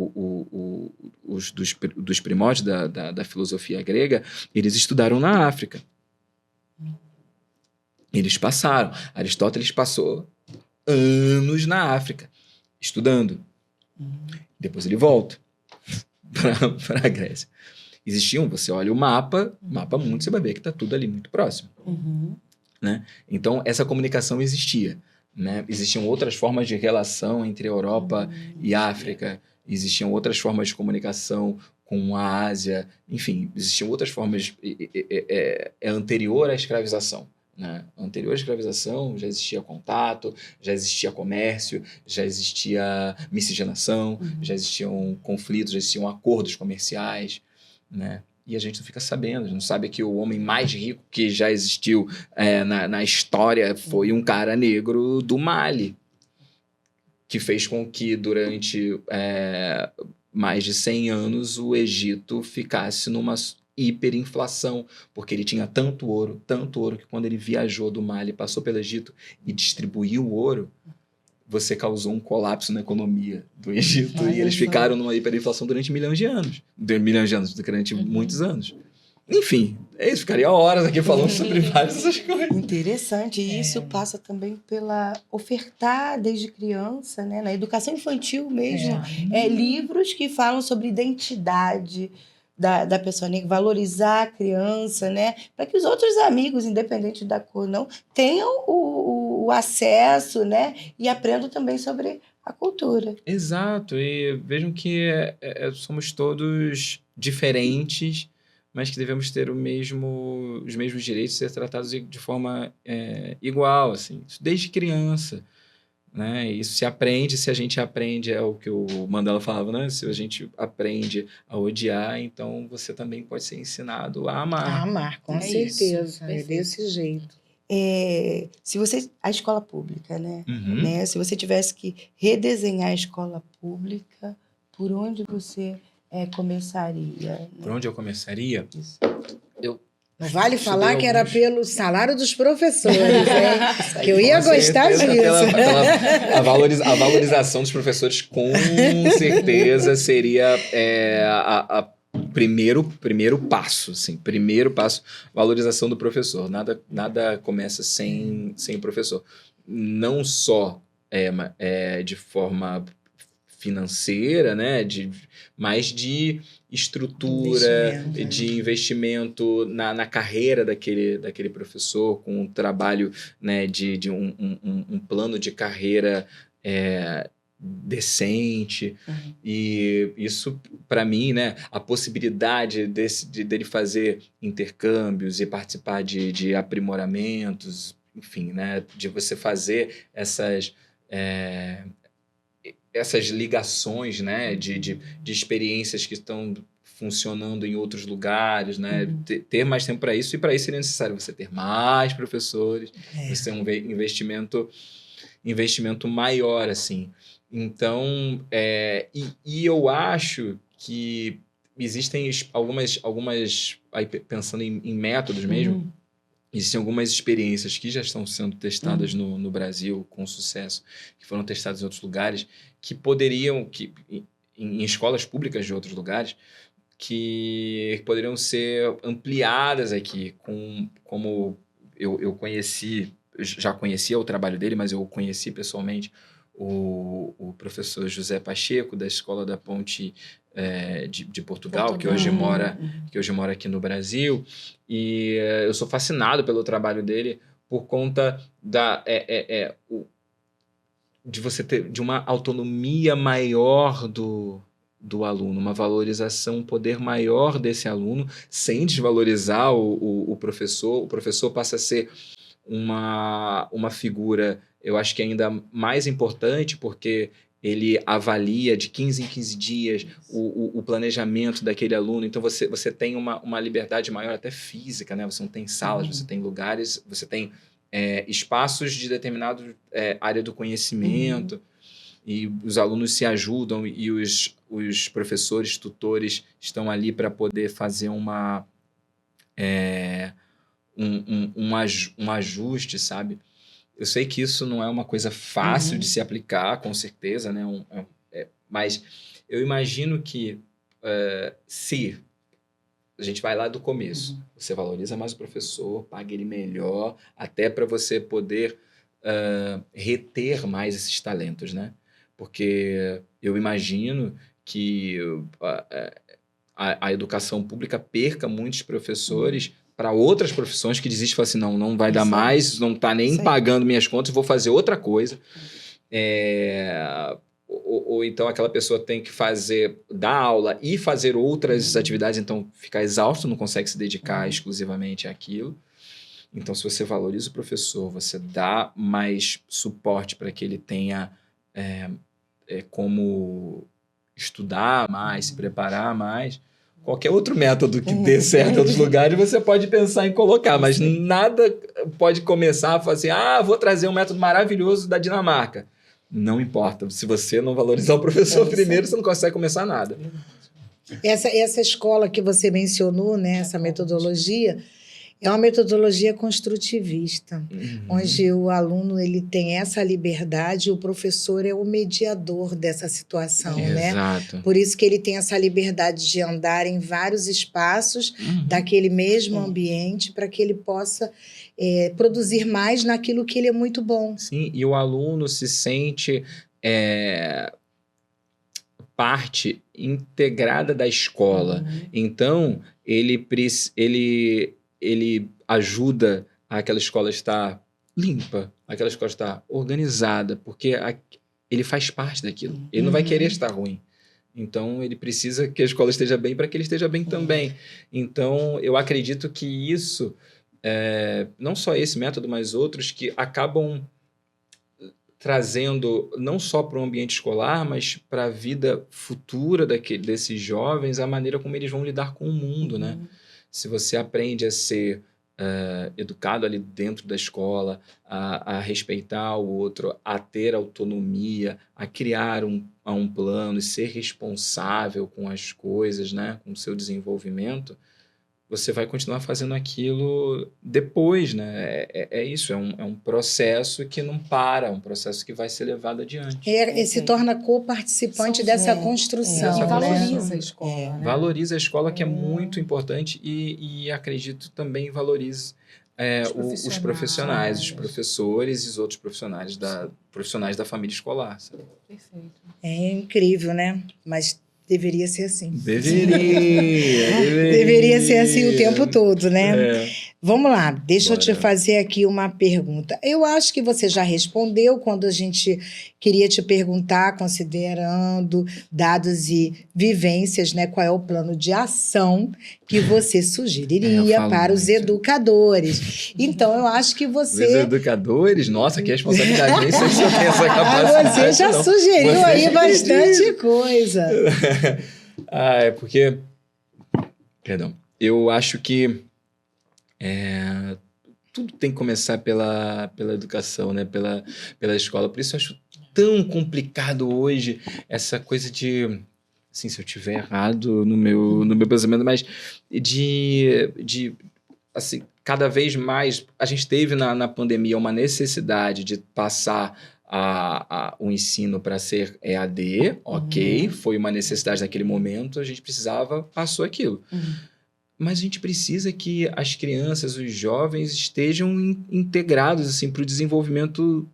os dos primórdios da filosofia grega, eles estudaram na África. Eles passaram. Aristóteles passou anos na África, estudando. Depois ele volta para a Grécia. Você olha o mapa muito, você vai ver que está tudo ali muito próximo. Né? Então, essa comunicação existia. Né? Existiam outras formas de relação entre Europa e África, existiam outras formas de comunicação com a Ásia, enfim, existiam outras formas anterior à escravização. Né? Anterior à escravização já existia contato, já existia comércio, já existia miscigenação, já existiam conflitos, já existiam acordos comerciais, né? E a gente não fica sabendo, a gente não sabe que o homem mais rico que já existiu na história foi um cara negro do Mali, que fez com que durante mais de 100 anos o Egito ficasse numa hiperinflação, porque ele tinha tanto ouro, que quando ele viajou do Mali, passou pelo Egito e distribuiu o ouro, você causou um colapso na economia do Egito. E eles ficaram numa hiperinflação durante milhões de anos, durante muitos anos. Enfim, é isso. Ficaria horas aqui falando sobre várias dessas coisas. Interessante. E isso passa também pela ofertar desde criança, né? Na educação infantil mesmo, livros que falam sobre identidade da pessoa negra, valorizar a criança, né? Para que os outros amigos, independente da cor, não tenham o acesso, né? E aprendam também sobre a cultura. Exato. E vejam que somos todos diferentes, mas que devemos ter os mesmos direitos, ser tratados de forma igual, assim, desde criança. Né? Isso se aprende, se a gente aprende, é o que o Mandela falava, né? Se a gente aprende a odiar, então você também pode ser ensinado a amar. A amar, com certeza. É desse jeito. A escola pública, né? Se você tivesse que redesenhar a escola pública, por onde você começaria? Né? Por onde eu começaria? Isso. Não vale falar que era pelo salário dos professores, hein? Que eu ia gostar disso. A valorização dos professores, com certeza, seria primeiro passo. Assim, primeiro passo, valorização do professor. Nada começa sem o professor. Não só de forma financeira, né? Mas de estrutura, de investimento na carreira daquele professor, com um trabalho, né, de um plano de carreira decente. E isso, para mim, né, a possibilidade dele fazer intercâmbios e participar de aprimoramentos, enfim, né, de você fazer essas ligações, né, de experiências que estão funcionando em outros lugares, né, ter mais tempo para isso, e para isso seria necessário você ter mais professores, você ter um investimento maior, assim. Então, e eu acho que existem algumas aí, pensando em métodos mesmo, existem algumas experiências que já estão sendo testadas no Brasil com sucesso, que foram testadas em outros lugares, que poderiam, em escolas públicas de outros lugares, que poderiam ser ampliadas aqui, como eu conheci já conhecia o trabalho dele, mas eu conheci pessoalmente o professor José Pacheco, da Escola da Ponte de Portugal, que hoje mora aqui no Brasil. E eu sou fascinado pelo trabalho dele por conta de você ter de uma autonomia maior do aluno, uma valorização, um poder maior desse aluno, sem desvalorizar o professor. O professor passa a ser uma figura, eu acho que ainda mais importante, porque ele avalia de 15 em 15 dias o planejamento daquele aluno. Então, você tem uma liberdade maior, até física, né? Você não tem salas, você tem lugares, você tem espaços de determinada área do conhecimento, e os alunos se ajudam, e os professores, tutores estão ali para poder fazer um ajuste, sabe? Eu sei que isso não é uma coisa fácil de se aplicar, com certeza, né? Mas eu imagino que se a gente vai lá do começo, você valoriza mais o professor, paga ele melhor, até para você poder reter mais esses talentos, né? Porque eu imagino que a educação pública perca muitos professores para outras profissões que desistem e falam assim, não vai dar mais, não está nem pagando minhas contas, vou fazer outra coisa. Ou então aquela pessoa tem que dar aula e fazer outras atividades, então fica exausto, não consegue se dedicar exclusivamente àquilo. Então, se você valoriza o professor, você dá mais suporte para que ele tenha como estudar mais, se preparar mais. Qualquer outro método que dê certo em outros lugares, você pode pensar em colocar, mas nada pode começar a falar assim, vou trazer um método maravilhoso da Dinamarca. Não importa, se você não valorizar o professor primeiro, você não consegue começar nada. Essa escola que você mencionou, né, essa metodologia, é uma metodologia construtivista, onde o aluno ele tem essa liberdade, o professor é o mediador dessa situação, né? Exato. Por isso que ele tem essa liberdade de andar em vários espaços daquele mesmo ambiente, para que ele possa produzir mais naquilo que ele é muito bom. Sim, e o aluno se sente parte integrada da escola. Então, ele ajuda aquela escola estar limpa, aquela escola estar organizada, porque ele faz parte daquilo. Ele não vai querer estar ruim. Então, ele precisa que a escola esteja bem para que ele esteja bem também. Então, eu acredito que isso, não só esse método, mas outros que acabam trazendo não só para o ambiente escolar, mas para a vida futura desses jovens, a maneira como eles vão lidar com o mundo, né? Se você aprende a ser educado ali dentro da escola, a respeitar o outro, a ter autonomia, a criar um plano e ser responsável com as coisas, né? Com o seu desenvolvimento, você vai continuar fazendo aquilo depois, né? Isso, é um processo que não para, um processo que vai ser levado adiante. E se torna co-participante dessa construção. E né? valoriza a escola. Né? Valoriza a escola, que é muito importante, e acredito também valoriza os profissionais, os professores e os outros profissionais da família escolar. Sabe? Perfeito. É incrível, né? Mas deveria ser assim. Deveria ser assim o tempo todo, né? Vamos lá, deixa eu te Bora. fazer aqui uma pergunta. Eu acho que você já respondeu quando a gente queria te perguntar, considerando dados e vivências, né? Qual é o plano de ação que você sugeriria para os educadores? Então, eu acho que Os você... educadores, nossa, que responsabilidade, nem sei se eu tenho essa capacidade. Você já não. sugeriu Você aí já bastante coisa. É porque... Perdão. Eu acho que tudo tem que começar pela educação, né? Pela escola. Por isso eu acho tão complicado hoje essa coisa de... Assim, se eu estiver errado no meu pensamento, mas assim, cada vez mais... A gente teve na pandemia uma necessidade de passar o ensino para ser EAD, ok, foi uma necessidade naquele momento, a gente passou aquilo. mas a gente precisa que as crianças, os jovens estejam integrados assim, para o desenvolvimento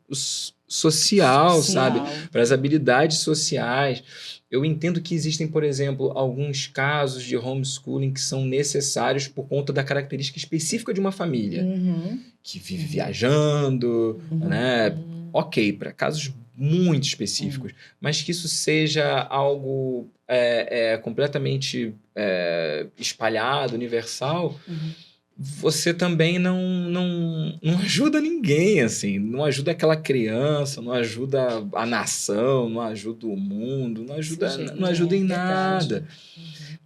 social, sabe? Para as habilidades sociais. Eu entendo que existem, por exemplo, alguns casos de homeschooling que são necessários por conta da característica específica de uma família, que vive viajando, né? Ok, para casos muito específicos, mas que isso seja algo completamente espalhado, universal, você também não ajuda ninguém, assim, não ajuda aquela criança, não ajuda a nação, não ajuda o mundo, não ajuda em nada.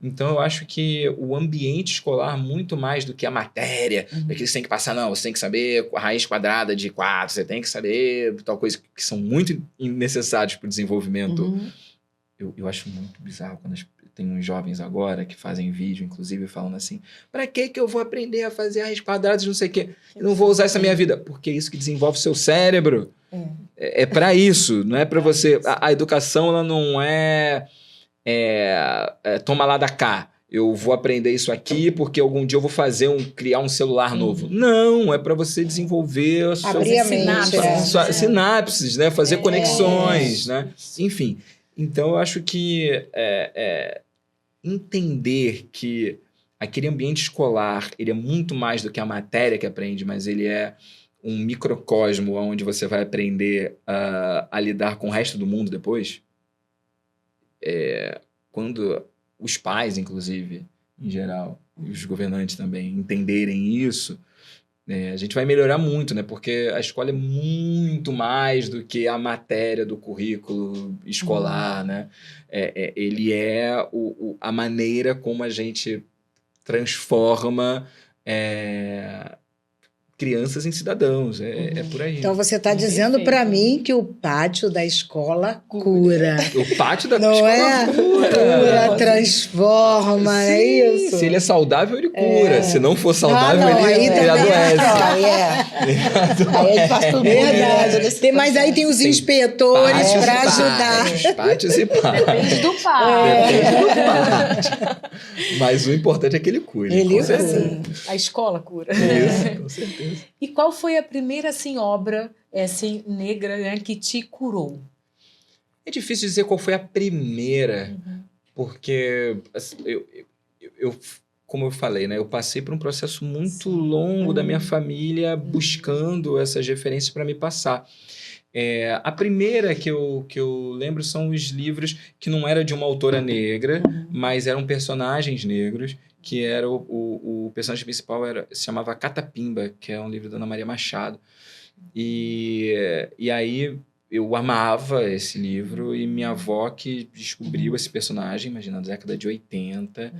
Então, eu acho que o ambiente escolar, muito mais do que a matéria, que você tem que passar, não, você tem que saber a raiz quadrada de 4, você tem que saber tal coisa, que são muito necessários para o desenvolvimento. Eu acho muito bizarro quando tem uns jovens agora que fazem vídeo, inclusive, falando assim, para que eu vou aprender a fazer raiz quadrada de não sei o quê? Eu não vou usar isso na minha vida. Porque é isso que desenvolve o seu cérebro. É para isso, não é para você... A educação, ela não toma lá da cá. Eu vou aprender isso aqui porque algum dia eu vou criar um celular novo. Não, é para você desenvolver abrir a mente, sinapses, né? Fazer conexões, né? Enfim. Então, eu acho que entender que aquele ambiente escolar, ele é muito mais do que a matéria que aprende, mas ele é um microcosmo onde você vai aprender a lidar com o resto do mundo depois. Quando os pais, inclusive, em geral, e os governantes também, entenderem isso, a gente vai melhorar muito, né? Porque a escola é muito mais do que a matéria do currículo escolar, né? Ele é a maneira como a gente transforma crianças em cidadãos. É por aí. Então, você está dizendo para mim que o pátio da escola cura. O pátio da não escola cura, transforma, sim, é isso? Se ele é saudável, ele cura. Se não for saudável, ele adoece. Aí faz tudo. Verdade. Mas aí tem os inspetores para ajudar. Pátios e pátios. Depende do pátio. Mas o importante é que ele cure. Ele cura. A escola cura. Isso, com certeza. E qual foi a primeira obra negra, né, que te curou? É difícil dizer qual foi a primeira, porque eu, como eu falei, né, eu passei por um processo muito longo da minha família buscando essas referências para me passar. A primeira que eu lembro são os livros que não era de uma autora negra, mas eram personagens negros, que era o personagem principal se chamava Catapimba, que é um livro da Ana Maria Machado. E aí eu amava esse livro, e minha avó que descobriu esse personagem, imagina, na década de 80,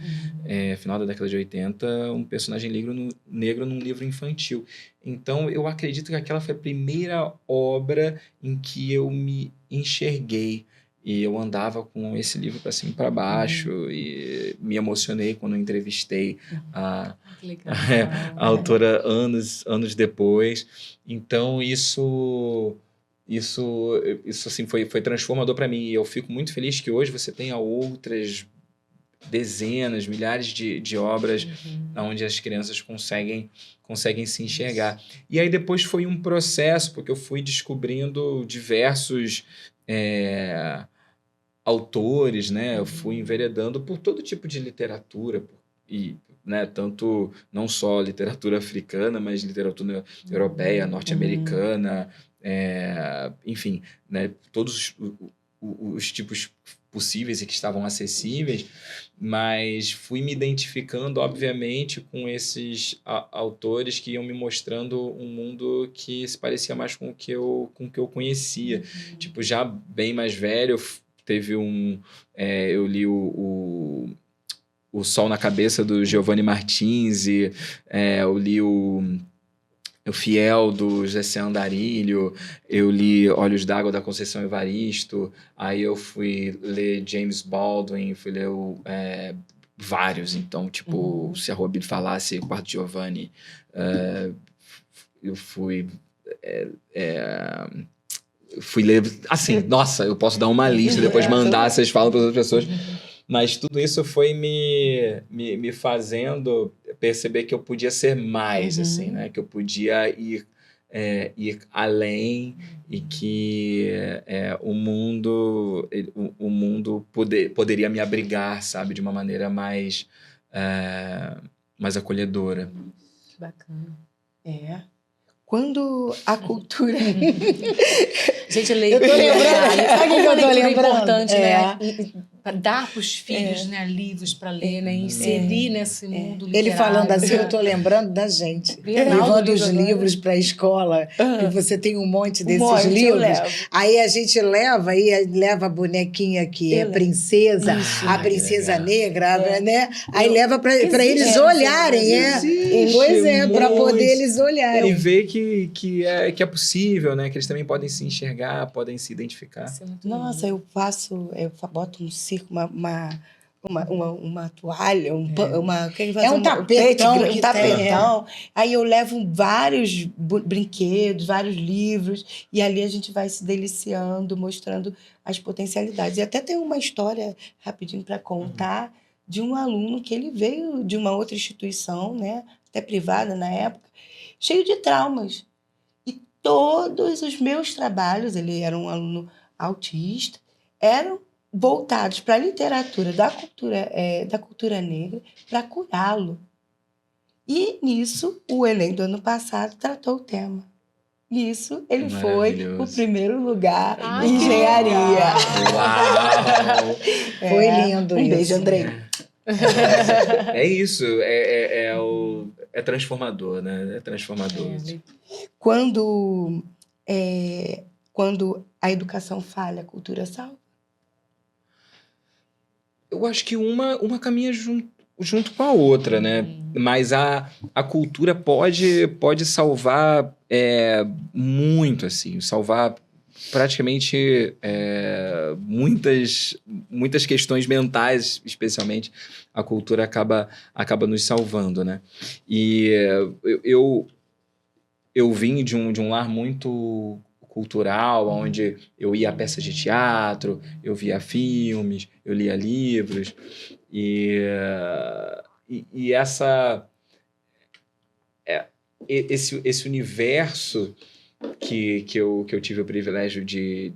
final da década de 80, um personagem negro num livro infantil. Então, eu acredito que aquela foi a primeira obra em que eu me enxerguei. E eu andava com esse livro para cima e para baixo, e me emocionei quando eu entrevistei a autora anos depois. Então, isso assim, foi transformador para mim. E eu fico muito feliz que hoje você tenha outras dezenas, milhares de obras onde as crianças conseguem se enxergar. E aí depois foi um processo, porque eu fui descobrindo diversos autores, né? Eu fui enveredando por todo tipo de literatura, e, né, tanto não só literatura africana, mas literatura europeia, norte-americana, enfim, né, todos os tipos possíveis e que estavam acessíveis, mas fui me identificando, obviamente, com esses autores que iam me mostrando um mundo que se parecia mais com o que eu conhecia. Tipo, já bem mais velho, teve eu li o Sol na Cabeça, do Giovanni Martins, e eu li o Fiel, do Gessé Andarilho, eu li Olhos d'Água, da Conceição Evaristo, aí eu fui ler James Baldwin, fui ler vários, então, tipo, Se a Rua Bibi Falasse, Quarto de Giovanni, eu fui ler, assim, nossa, eu posso dar uma lista, depois mandar, vocês falam para outras pessoas, Mas tudo isso foi me fazendo perceber que eu podia ser mais, assim, né? Que eu podia ir além e que o mundo poderia me abrigar, sabe? De uma maneira mais acolhedora. Que bacana. Quando a cultura... Gente, leitura. Eu tô lembrando. Sabe o que eu tô lembrando? É importante, né? Pra dar pros filhos, né, livros para ler, né? Inserir nesse mundo literário. Ele falando assim, eu tô lembrando da gente. Bienal do Levando os livro livros para a escola. E você tem um monte desses monte, eu livros. levo. Aí a gente leva a bonequinha que é princesa, Isso. a princesa legal. negra, né? Aí leva para eles Existe, olharem, Existe Pois é, muito. para poder eles E olharem. ver que é possível, né? Que eles também podem se enxergar, podem se identificar. Isso é muito Nossa, lindo. eu boto um circo, uma toalha, Um tapetão que um tapetão. Aí eu levo vários brinquedos, vários livros, e ali a gente vai se deliciando, mostrando as potencialidades. E até tem uma história rapidinho para contar de um aluno que ele veio de uma outra instituição, né, até privada na época, cheio de traumas. E todos os meus trabalhos, ele era um aluno autista, eram voltados para a literatura da cultura negra, para curá-lo. E nisso, o Enem do ano passado tratou o tema. Nisso, ele foi o primeiro lugar em engenharia. Uau! Foi lindo Um isso. beijo, Andrei. É isso, é transformador, né? É transformador. Quando a educação falha, a cultura salva? Eu acho que uma caminha junto com a outra, né? Mas a cultura pode salvar muito, assim, salvar praticamente muitas questões mentais, especialmente, a cultura acaba nos salvando, né? E eu vim de um lar muito cultural, onde eu ia a peças de teatro, eu via filmes, eu lia livros, e esse universo que eu tive o privilégio de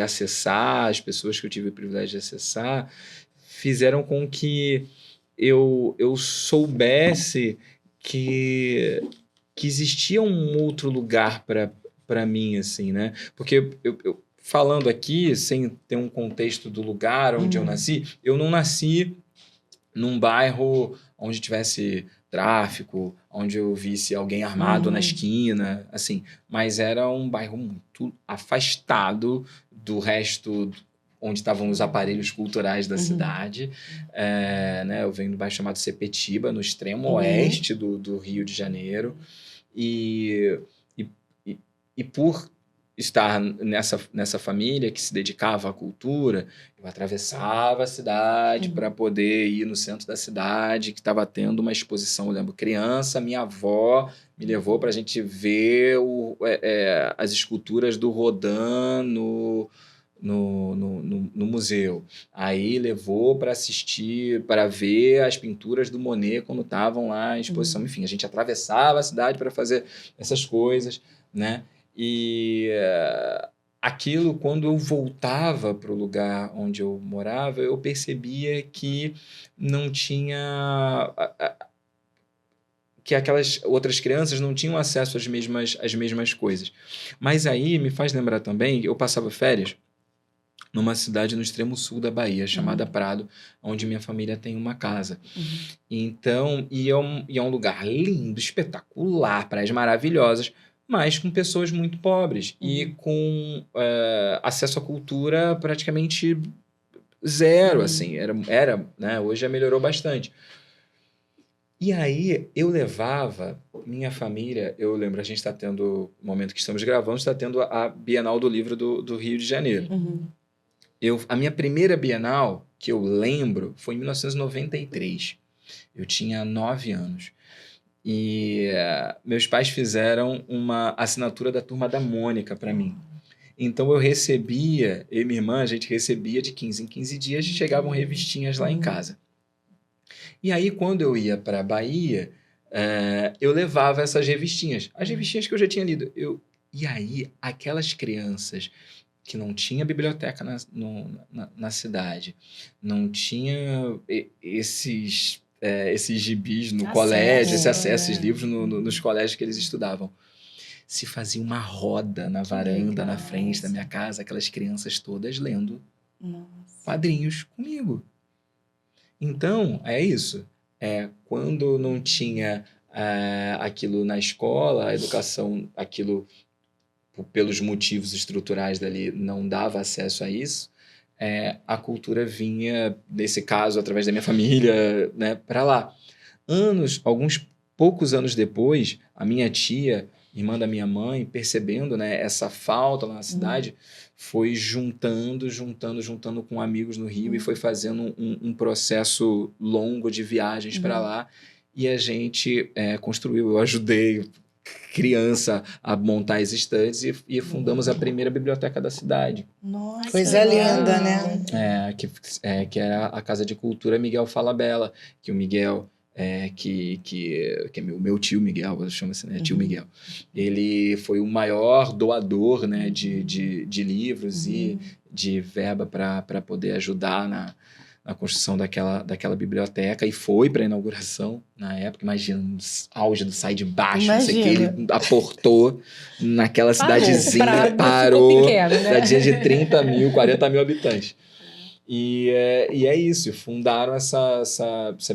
acessar, as pessoas que eu tive o privilégio de acessar, fizeram com que eu soubesse que existia um outro lugar para mim, assim, né? Porque eu falando aqui, sem ter um contexto do lugar onde eu nasci, eu não nasci num bairro onde tivesse tráfico, onde eu visse alguém armado na esquina, assim. Mas era um bairro muito afastado do resto, onde estavam os aparelhos culturais da cidade. Né? Eu venho do bairro chamado Sepetiba, no extremo oeste do Rio de Janeiro. E por estar nessa família que se dedicava à cultura, eu atravessava a cidade para poder ir no centro da cidade, que estava tendo uma exposição. Eu lembro, criança, minha avó me levou para a gente ver as esculturas do Rodin no museu. Aí levou para assistir, para ver as pinturas do Monet quando estavam lá em exposição. Enfim, a gente atravessava a cidade para fazer essas coisas, né? E aquilo, quando eu voltava para o lugar onde eu morava, eu percebia que não tinha... que aquelas outras crianças não tinham acesso às mesmas coisas. Mas aí me faz lembrar também, eu passava férias numa cidade no extremo sul da Bahia, chamada Prado, onde minha família tem uma casa. Então, é um lugar lindo, espetacular, praias maravilhosas, mas com pessoas muito pobres e com acesso à cultura praticamente zero, assim. Era, né? Hoje já melhorou bastante. E aí, eu levava minha família... Eu lembro, a gente está tendo... No momento que estamos gravando, está tendo a Bienal do Livro do Rio de Janeiro. A minha primeira Bienal, que eu lembro, foi em 1993. Eu tinha 9 anos. E meus pais fizeram uma assinatura da Turma da Mônica para mim. Então eu recebia, eu e minha irmã, a gente recebia de 15 em 15 dias, chegavam revistinhas lá em casa. E aí, quando eu ia para a Bahia, eu levava essas revistinhas. As revistinhas que eu já tinha lido. E aí, aquelas crianças que não tinha biblioteca na cidade, não tinha esses gibis no colégio, esse acesso, esses livros nos colégios que eles estudavam. Se fazia uma roda na varanda, na frente da minha casa, aquelas crianças todas lendo quadrinhos comigo. Então, é isso. Quando não tinha aquilo na escola, a educação, aquilo, pelos motivos estruturais dali, não dava acesso a isso, a cultura vinha, nesse caso, através da minha família, né, para lá. Alguns poucos anos depois, a minha tia, irmã da minha mãe, percebendo, né, essa falta lá na cidade, foi juntando com amigos no Rio e foi fazendo um processo longo de viagens para lá. E a gente construiu, eu ajudei criança a montar as estantes e fundamos a primeira biblioteca da cidade. Nossa, Coisa linda, né? Que era a Casa de Cultura Miguel Falabella, que o Miguel... que é meu tio Miguel, eu chamo assim, né? Tio Miguel. Ele foi o maior doador, né, de livros e de verba para poder ajudar na construção daquela biblioteca, e foi para a inauguração na época. Imagina, no auge do Sai de Baixo, não sei o que, ele aportou naquela cidadezinha, parou, pequeno, né? cidadezinha de 30 mil, 40 mil habitantes. E é isso, fundaram essa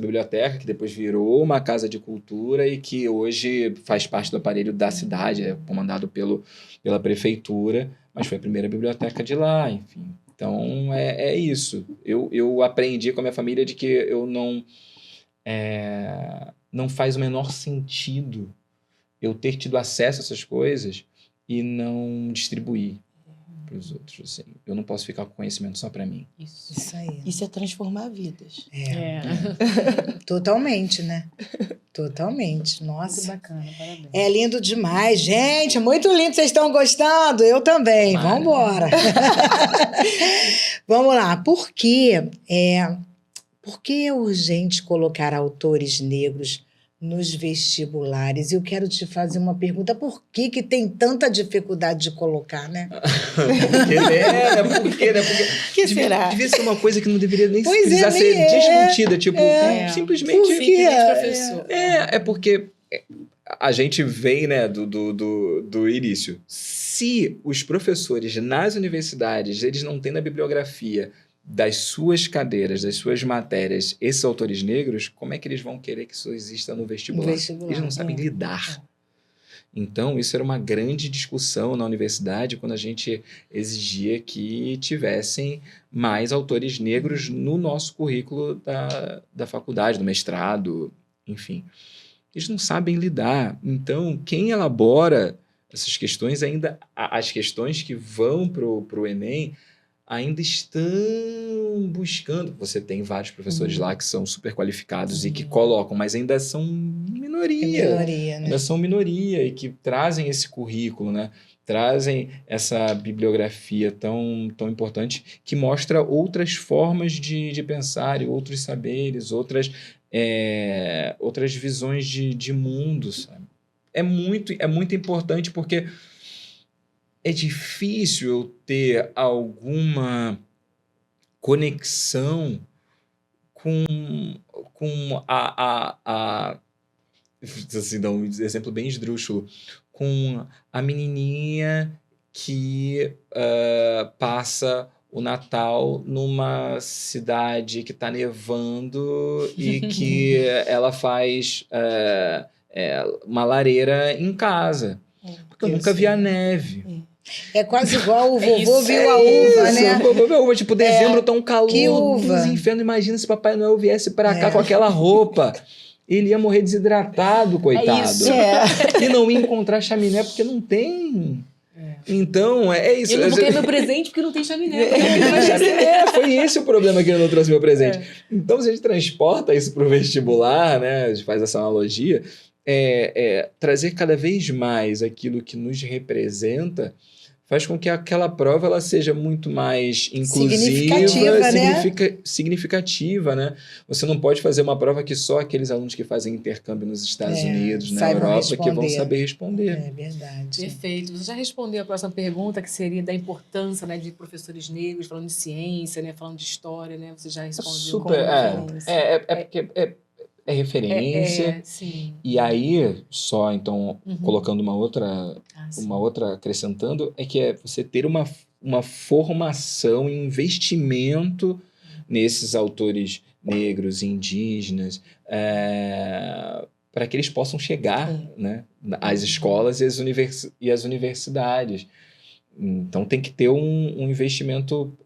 biblioteca, que depois virou uma casa de cultura e que hoje faz parte do aparelho da cidade, é comandado pela prefeitura, mas foi a primeira biblioteca de lá, enfim. Então, é isso. Eu aprendi com a minha família de que eu não faz o menor sentido eu ter tido acesso a essas coisas e não distribuir para os outros, assim. Eu não posso ficar com conhecimento só para mim. Isso aí. Isso é transformar vidas. Totalmente, né? Totalmente. Nossa. Muito bacana, parabéns. É lindo demais, gente. Muito lindo. Vocês estão gostando? Eu também. Vamos embora. Vamos lá. Por que é urgente colocar autores negros nos vestibulares? Eu quero te fazer uma pergunta. Por que tem tanta dificuldade de colocar, né? Por quê? Que será? Devia ser uma coisa que não deveria nem Pois precisar ser discutida. Tipo, simplesmente... Por quê? Professor. É porque a gente vem, né, do início. Se os professores nas universidades, eles não têm na bibliografia das suas cadeiras, das suas matérias, esses autores negros, como é que eles vão querer que isso exista no vestibular? Eles não sabem lidar. Então, isso era uma grande discussão na universidade quando a gente exigia que tivessem mais autores negros no nosso currículo da faculdade, do mestrado, enfim. Eles não sabem lidar. Então, quem elabora essas questões, ainda as questões que vão para o Enem, ainda estão buscando. Você tem vários professores lá que são super qualificados e que colocam, mas ainda são minoria. Né? Ainda são minoria e que trazem esse currículo, né? Trazem essa bibliografia tão importante que mostra outras formas de pensar e outros saberes, outras visões de mundo, sabe? É muito importante porque é difícil eu ter alguma conexão com assim, dá um exemplo bem esdrúxulo, com a menininha que passa o Natal numa cidade que está nevando e que ela faz uma lareira em casa. Porque eu nunca vi a neve. É quase igual o vovô viu a uva, né? O vovô viu a uva. Tipo, dezembro tá um calor que uva. dos infernos. Imagina se Papai Noel viesse pra cá com aquela roupa. Ele ia morrer desidratado, coitado. Isso. E não ia encontrar chaminé porque não tem. Então, é isso. Eu não vou querer meu presente porque não tem chaminé. Foi esse o problema que ele não trouxe meu presente. Então, se a gente transporta isso pro vestibular, né? A gente faz essa analogia, trazer cada vez mais aquilo que nos representa faz com que aquela prova ela seja muito mais inclusiva, Significativa, né? significativa, né? Você não pode fazer uma prova que só aqueles alunos que fazem intercâmbio nos Estados Unidos, na saibam Europa, que vão responder. saber responder. É verdade. Perfeito. Você já respondeu a próxima pergunta, que seria da importância, né, de professores negros, falando de ciência, né, falando de história, né? Você já respondeu. Super, porque é referência. Sim. E aí, só então, colocando uma outra, sim. acrescentando, é que é você ter uma formação e investimento nesses autores negros, indígenas, para que eles possam chegar, né, às escolas e às universidades. Então tem que ter um investimento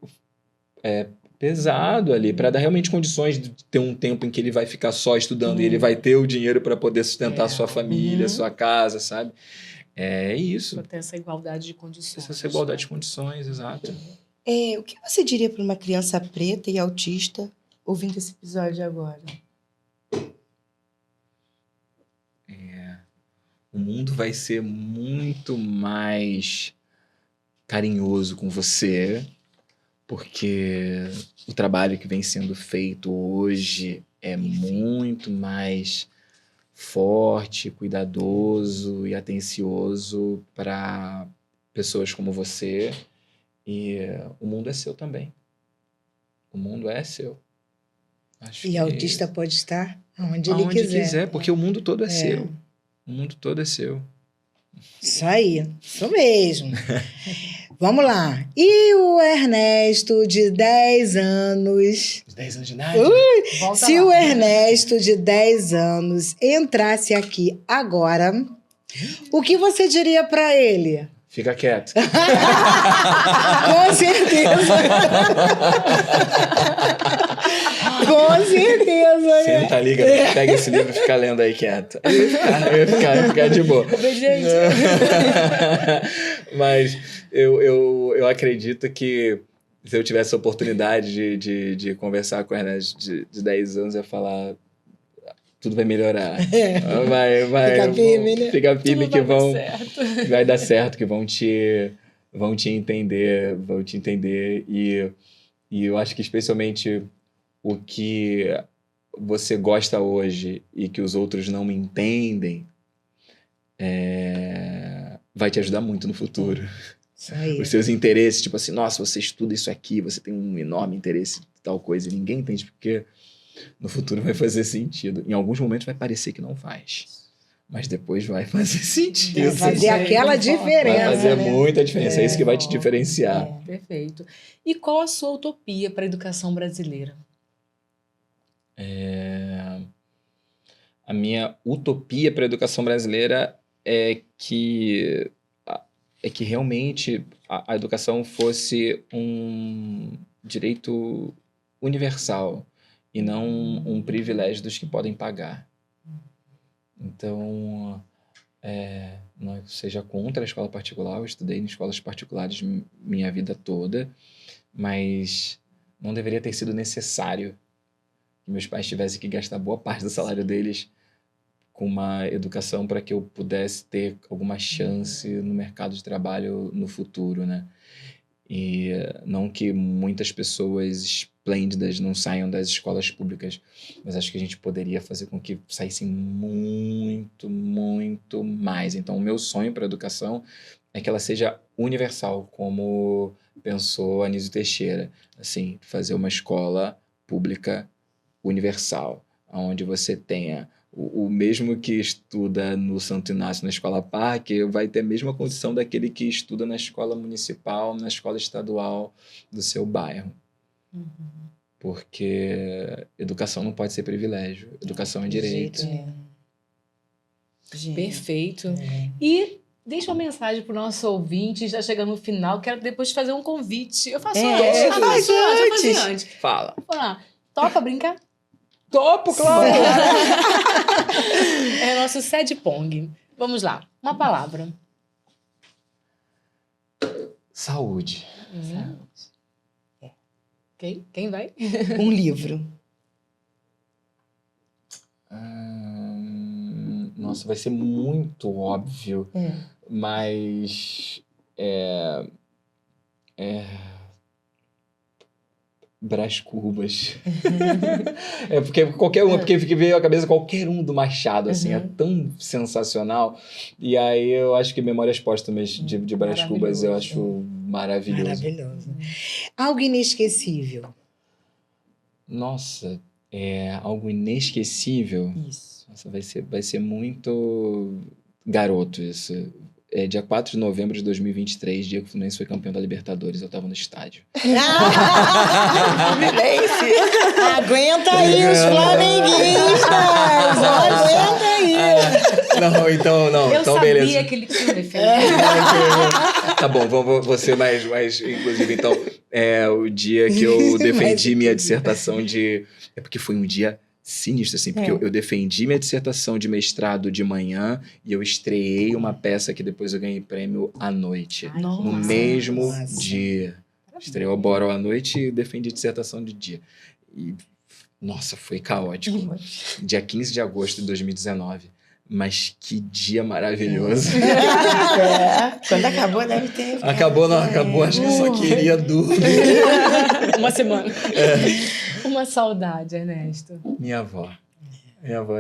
pesado ali, para dar realmente condições de ter um tempo em que ele vai ficar só estudando e ele vai ter o dinheiro para poder sustentar sua família, sua casa, sabe? É isso. Para ter essa igualdade de condições. Essa igualdade de condições, exato. O que você diria para uma criança preta e autista ouvindo esse episódio agora? O mundo vai ser muito mais carinhoso com você, porque o trabalho que vem sendo feito hoje é muito mais forte, cuidadoso e atencioso para pessoas como você. E o mundo é seu também. O mundo é seu. Acho E que autista pode estar onde ele aonde quiser. quiser, porque o mundo todo é seu. O mundo todo é seu. Isso aí, isso mesmo. Vamos lá. E o Ernesto, de 10 anos... 10 anos de idade? Volta Se lá. o Ernesto, de 10 anos, entrasse aqui agora, o que você diria para ele? Fica quieto. Com certeza. Com certeza. Senta ali, galera. Pega esse livro e fica lendo aí quieto. Eu ia ficar de boa. Obediente. Mas eu acredito que se eu tivesse a oportunidade de conversar com o Ernesto de 10 anos, eu ia falar: tudo vai melhorar. Vai. Fica firme, né? Fica firme Tudo que vai dar certo. vai dar certo, que vão te entender, e eu acho que especialmente o que você gosta hoje e que os outros não entendem vai te ajudar muito no futuro. Isso aí. Os seus interesses, tipo assim, nossa, você estuda isso aqui, você tem um enorme interesse em tal coisa, e ninguém entende porque no futuro vai fazer sentido. Em alguns momentos vai parecer que não faz, mas depois vai fazer sentido. Vai fazer aquela diferença. Vai fazer né? muita diferença. É isso que vai te diferenciar. Perfeito. E qual a sua utopia para a educação brasileira? A minha utopia para a educação brasileira é que realmente a educação fosse um direito universal e não um privilégio dos que podem pagar. Então, não seja contra a escola particular. Eu estudei em escolas particulares minha vida toda, mas não deveria ter sido necessário que meus pais tivessem que gastar boa parte do salário deles com uma educação para que eu pudesse ter alguma chance no mercado de trabalho no futuro, né? E não que muitas pessoas esplêndidas não saiam das escolas públicas, mas acho que a gente poderia fazer com que saíssem muito, muito mais. Então, o meu sonho para a educação é que ela seja universal, como pensou Anísio Teixeira. Assim, fazer uma escola pública universal, onde você tenha o mesmo que estuda no Santo Inácio na Escola Parque vai ter a mesma condição daquele que estuda na escola municipal, na escola estadual do seu bairro. Porque educação não pode ser privilégio, educação é direito. Perfeito. E deixa uma mensagem para o nosso ouvinte, já chegando no final, quero depois fazer um convite. Eu faço antes. Fala. Vamos lá. Topa brincar? Topo, claro! É nosso Sede Pong. Vamos lá. Uma palavra. Saúde. Quem vai? Um livro. Nossa, vai ser muito óbvio, mas Brás Cubas. Porque qualquer um, porque veio à cabeça qualquer um do Machado, assim, é tão sensacional. E aí eu acho que Memórias Póstumas de Brás Cubas eu acho maravilhoso. Maravilhoso. Algo inesquecível. Nossa, algo inesquecível. Isso. Nossa, vai ser muito garoto isso. Dia 4 de novembro de 2023, dia que o Fluminense foi campeão da Libertadores, eu tava no estádio. Aguenta aí os flamenguistas! Aguenta aí! Não, então sabia beleza. que ele tinha um defeito. Tá bom, vou ser mais inclusive. Então, o dia que eu defendi minha dissertação de... É porque foi um dia sinistro, assim, porque eu defendi minha dissertação de mestrado de manhã e eu estreiei uma peça que depois eu ganhei prêmio à noite. Ai, no mesmo dia. Estreiei o Boró à noite e defendi a dissertação de dia. E, nossa, foi caótico. Dia 15 de agosto de 2019. Mas que dia maravilhoso. Quando acabou, deve ter. Acabou, não acabou. Acho que eu só queria dormir. Uma semana. Uma saudade, Ernesto. Minha avó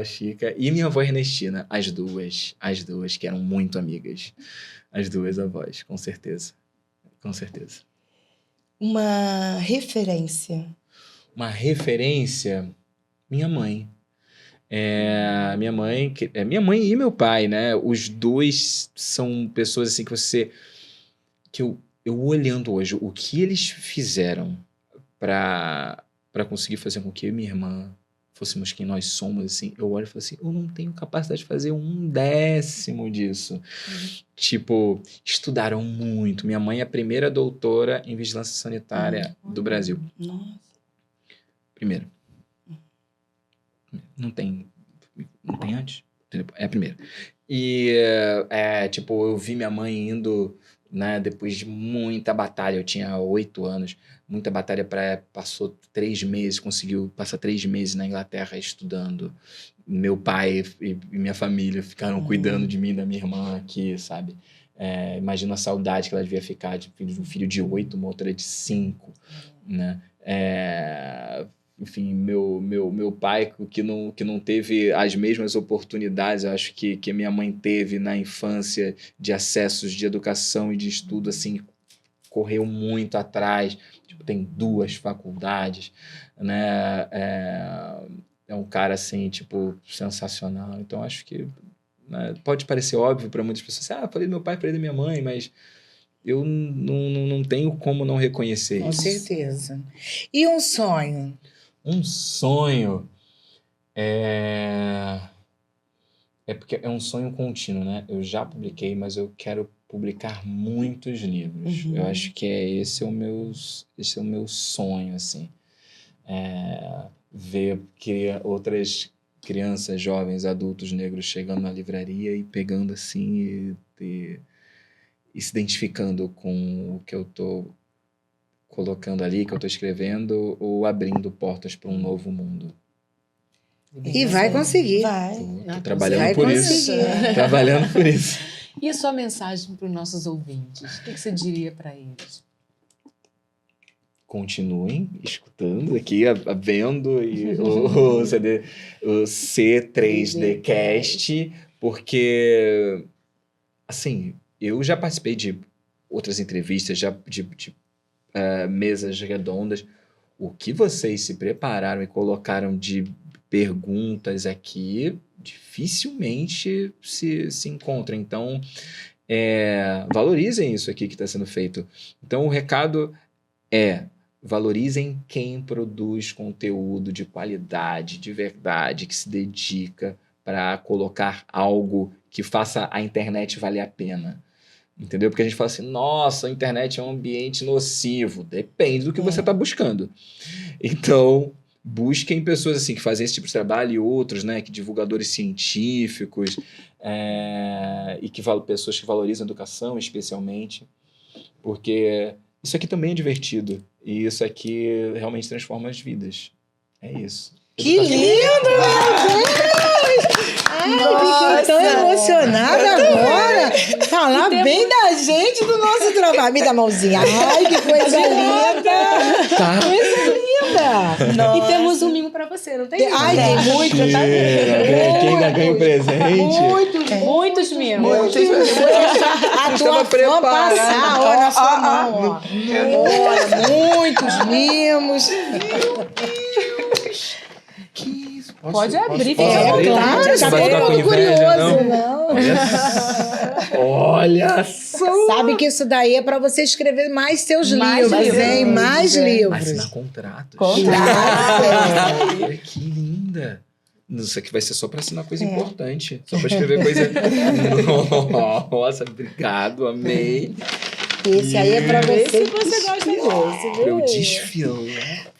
Chica e minha avó Ernestina. As duas, que eram muito amigas. As duas avós, com certeza. Com certeza. Uma referência. Uma referência? Minha mãe. Minha mãe e meu pai, né? Os dois são pessoas assim que eu olhando hoje o que eles fizeram para conseguir fazer com que eu e minha irmã fôssemos quem nós somos, assim, eu olho e falo assim, eu não tenho capacidade de fazer 1/10 disso. Tipo, estudaram muito. Minha mãe é a primeira doutora em vigilância sanitária do Brasil. Nossa. Primeiro. Não tem antes. É a primeira. E, tipo, eu vi minha mãe indo, né, depois de muita batalha, eu tinha 8 anos, muita batalha passou 3 meses, conseguiu passar 3 meses na Inglaterra estudando. Meu pai e minha família ficaram cuidando de mim e da minha irmã aqui, sabe? Imagino a saudade que ela devia ficar de um filho de 8, uma outra de 5, né? Enfim, meu pai, que não teve as mesmas oportunidades, eu acho que minha mãe teve na infância, de acessos de educação e de estudo, assim, correu muito atrás, tipo, tem 2 faculdades, né? É um cara, assim, tipo, sensacional. Então, acho que, né, pode parecer óbvio para muitas pessoas, falei do meu pai, falei da minha mãe, mas eu não tenho como não reconhecer isso. Com certeza. E um sonho? Um sonho porque é um sonho contínuo, né? Eu já publiquei, mas eu quero publicar muitos livros. Eu acho que esse é o meu sonho, assim. Ver outras crianças, jovens, adultos negros chegando na livraria e pegando assim e se identificando com o que eu tô colocando ali, que eu tô escrevendo, ou abrindo portas para um novo mundo. E vai conseguir. Vai. Tô trabalhando por isso. Trabalhando por isso. E a sua mensagem para os nossos ouvintes? O que você diria para eles? Continuem escutando aqui, vendo o C3Dcast, porque, assim, eu já participei de outras entrevistas, de mesas redondas. O que vocês se prepararam e colocaram de perguntas aqui, dificilmente se encontra. Então, valorizem isso aqui que está sendo feito. Então, o recado valorizem quem produz conteúdo de qualidade, de verdade, que se dedica para colocar algo que faça a internet valer a pena. Entendeu? Porque a gente fala assim, nossa, a internet é um ambiente nocivo. Depende do que você está buscando. Então, busquem pessoas assim, que fazem esse tipo de trabalho e outros, né, que divulgadores científicos, pessoas que valorizam a educação, especialmente, porque isso aqui também é divertido. E isso aqui realmente transforma as vidas. É isso. Que lindo, meu Deus! Ai, fiquei tão emocionada agora. Falar bem da gente, do nosso vai, me dá a mãozinha. Ai, que coisa linda! Tá. Coisa linda! Nossa. E temos um mimo pra você, não tem? Ai, tem muito, tá vendo? Quem ainda ganha o presente? Muitos mimos. Muitos. A tua Estava fã passar, ó, na sua Ó, mão, ó. Olha, muitos mimos. Que isso? Pode abrir, Posso fica à abrir? claro, vontade. já Vai ficar todo com mundo inveja, curioso, não? não. Olha só! Sabe que isso daí é pra você escrever mais seus Mais livros, livros. hein? Mais livros. Assinar contratos. Contrato. Olha que linda. Isso aqui vai ser só pra assinar coisa importante. Só pra escrever coisa... Nossa, obrigado, amei. Esse aí é pra Vê você. se você gosta desse, Pra eu viu? desfilar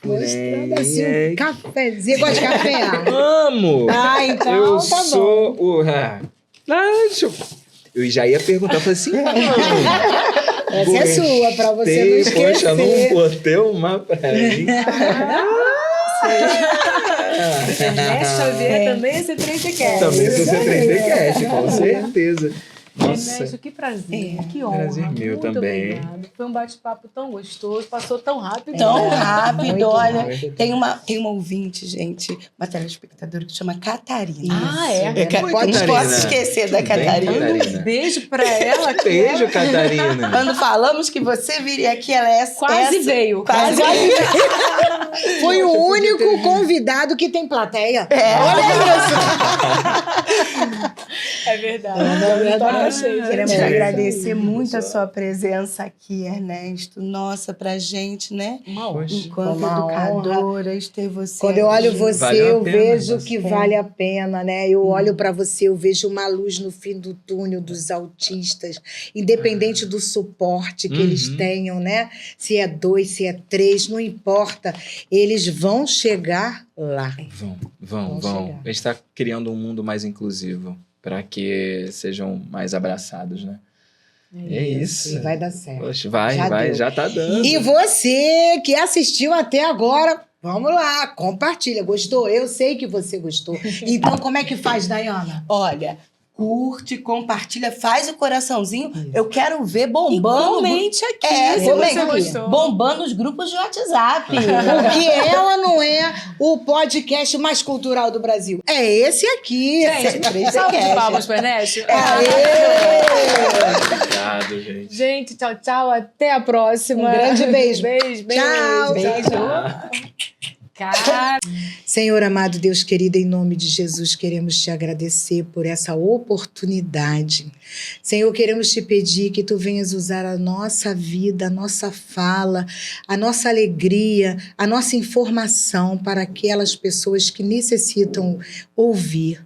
por Mostrando aí. assim um cafezinho. Gosta de café? Amo! Ah, então Eu tá bom. sou o... deixa eu já ia perguntar, falei assim... Essa é sua, pra você não esquecer. Poxa, não botei uma pra mim. Ernesto Xavier também esse trem você quer. Também se você aprender cash, com certeza. Ernesto, Nossa, que prazer, que honra. prazer meu Muito também. obrigada. Foi um bate-papo tão gostoso, passou tão rápido. Tão né? rápido, Muito olha. rápido. Tem uma ouvinte, gente, uma telespectadora que chama Catarina. Ah, é? Eu não Catarina. posso esquecer da Tudo bem, Catarina. Catarina? Um beijo pra ela. que Beijo, ela Catarina. Quando falamos que você viria aqui, ela é Quase essa. veio. Quase Foi o Nossa, podia único ter- convidado que tem plateia. É verdade. É verdade. Queremos É. agradecer muito a sua presença aqui, Ernesto. Nossa, pra gente, né? Uma honra. Enquanto Uma educadoras, ter você. Quando eu olho aqui. você, Valeu a eu pena, vejo nossa. que vale a pena, né? Eu olho pra você, eu vejo uma luz no fim do túnel dos autistas, independente do suporte que eles Uhum. tenham, né? Se é 2, se é 3, não importa. Eles vão chegar lá. Vão. Vão chegar. A gente está criando um mundo mais inclusivo para que sejam mais abraçados, né? É isso. E vai dar certo. Poxa, Já deu. já tá dando. E você que assistiu até agora, vamos lá, compartilha. Gostou? Eu sei que você gostou. Então, como é que faz, Dayana? Olha, curte, compartilha, faz o coraçãozinho. Eu quero ver E bombando. comente aqui É, se comente você aqui. gostou. Bombando os grupos de WhatsApp. Porque ela não é o podcast mais cultural do Brasil. É esse aqui. Gente, salve de palmas pro Ernesto. Obrigado, gente. Gente, tchau, tchau. Até a próxima. Um grande beijo. Beijo, beijo. Tchau. Beijo. Tá. Cara. Senhor amado Deus querido, em nome de Jesus, queremos te agradecer por essa oportunidade. Senhor, queremos te pedir que tu venhas usar a nossa vida, a nossa fala, a nossa alegria, a nossa informação para aquelas pessoas que necessitam ouvir.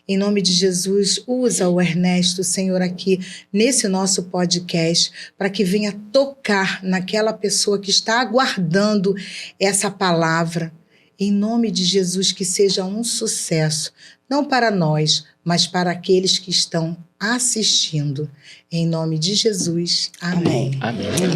Em nome de Jesus, usa o Ernesto, Senhor, aqui nesse nosso podcast, para que venha tocar naquela pessoa que está aguardando essa palavra. Em nome de Jesus, que seja um sucesso, não para nós, mas para aqueles que estão assistindo. Em nome de Jesus, amém. Amém.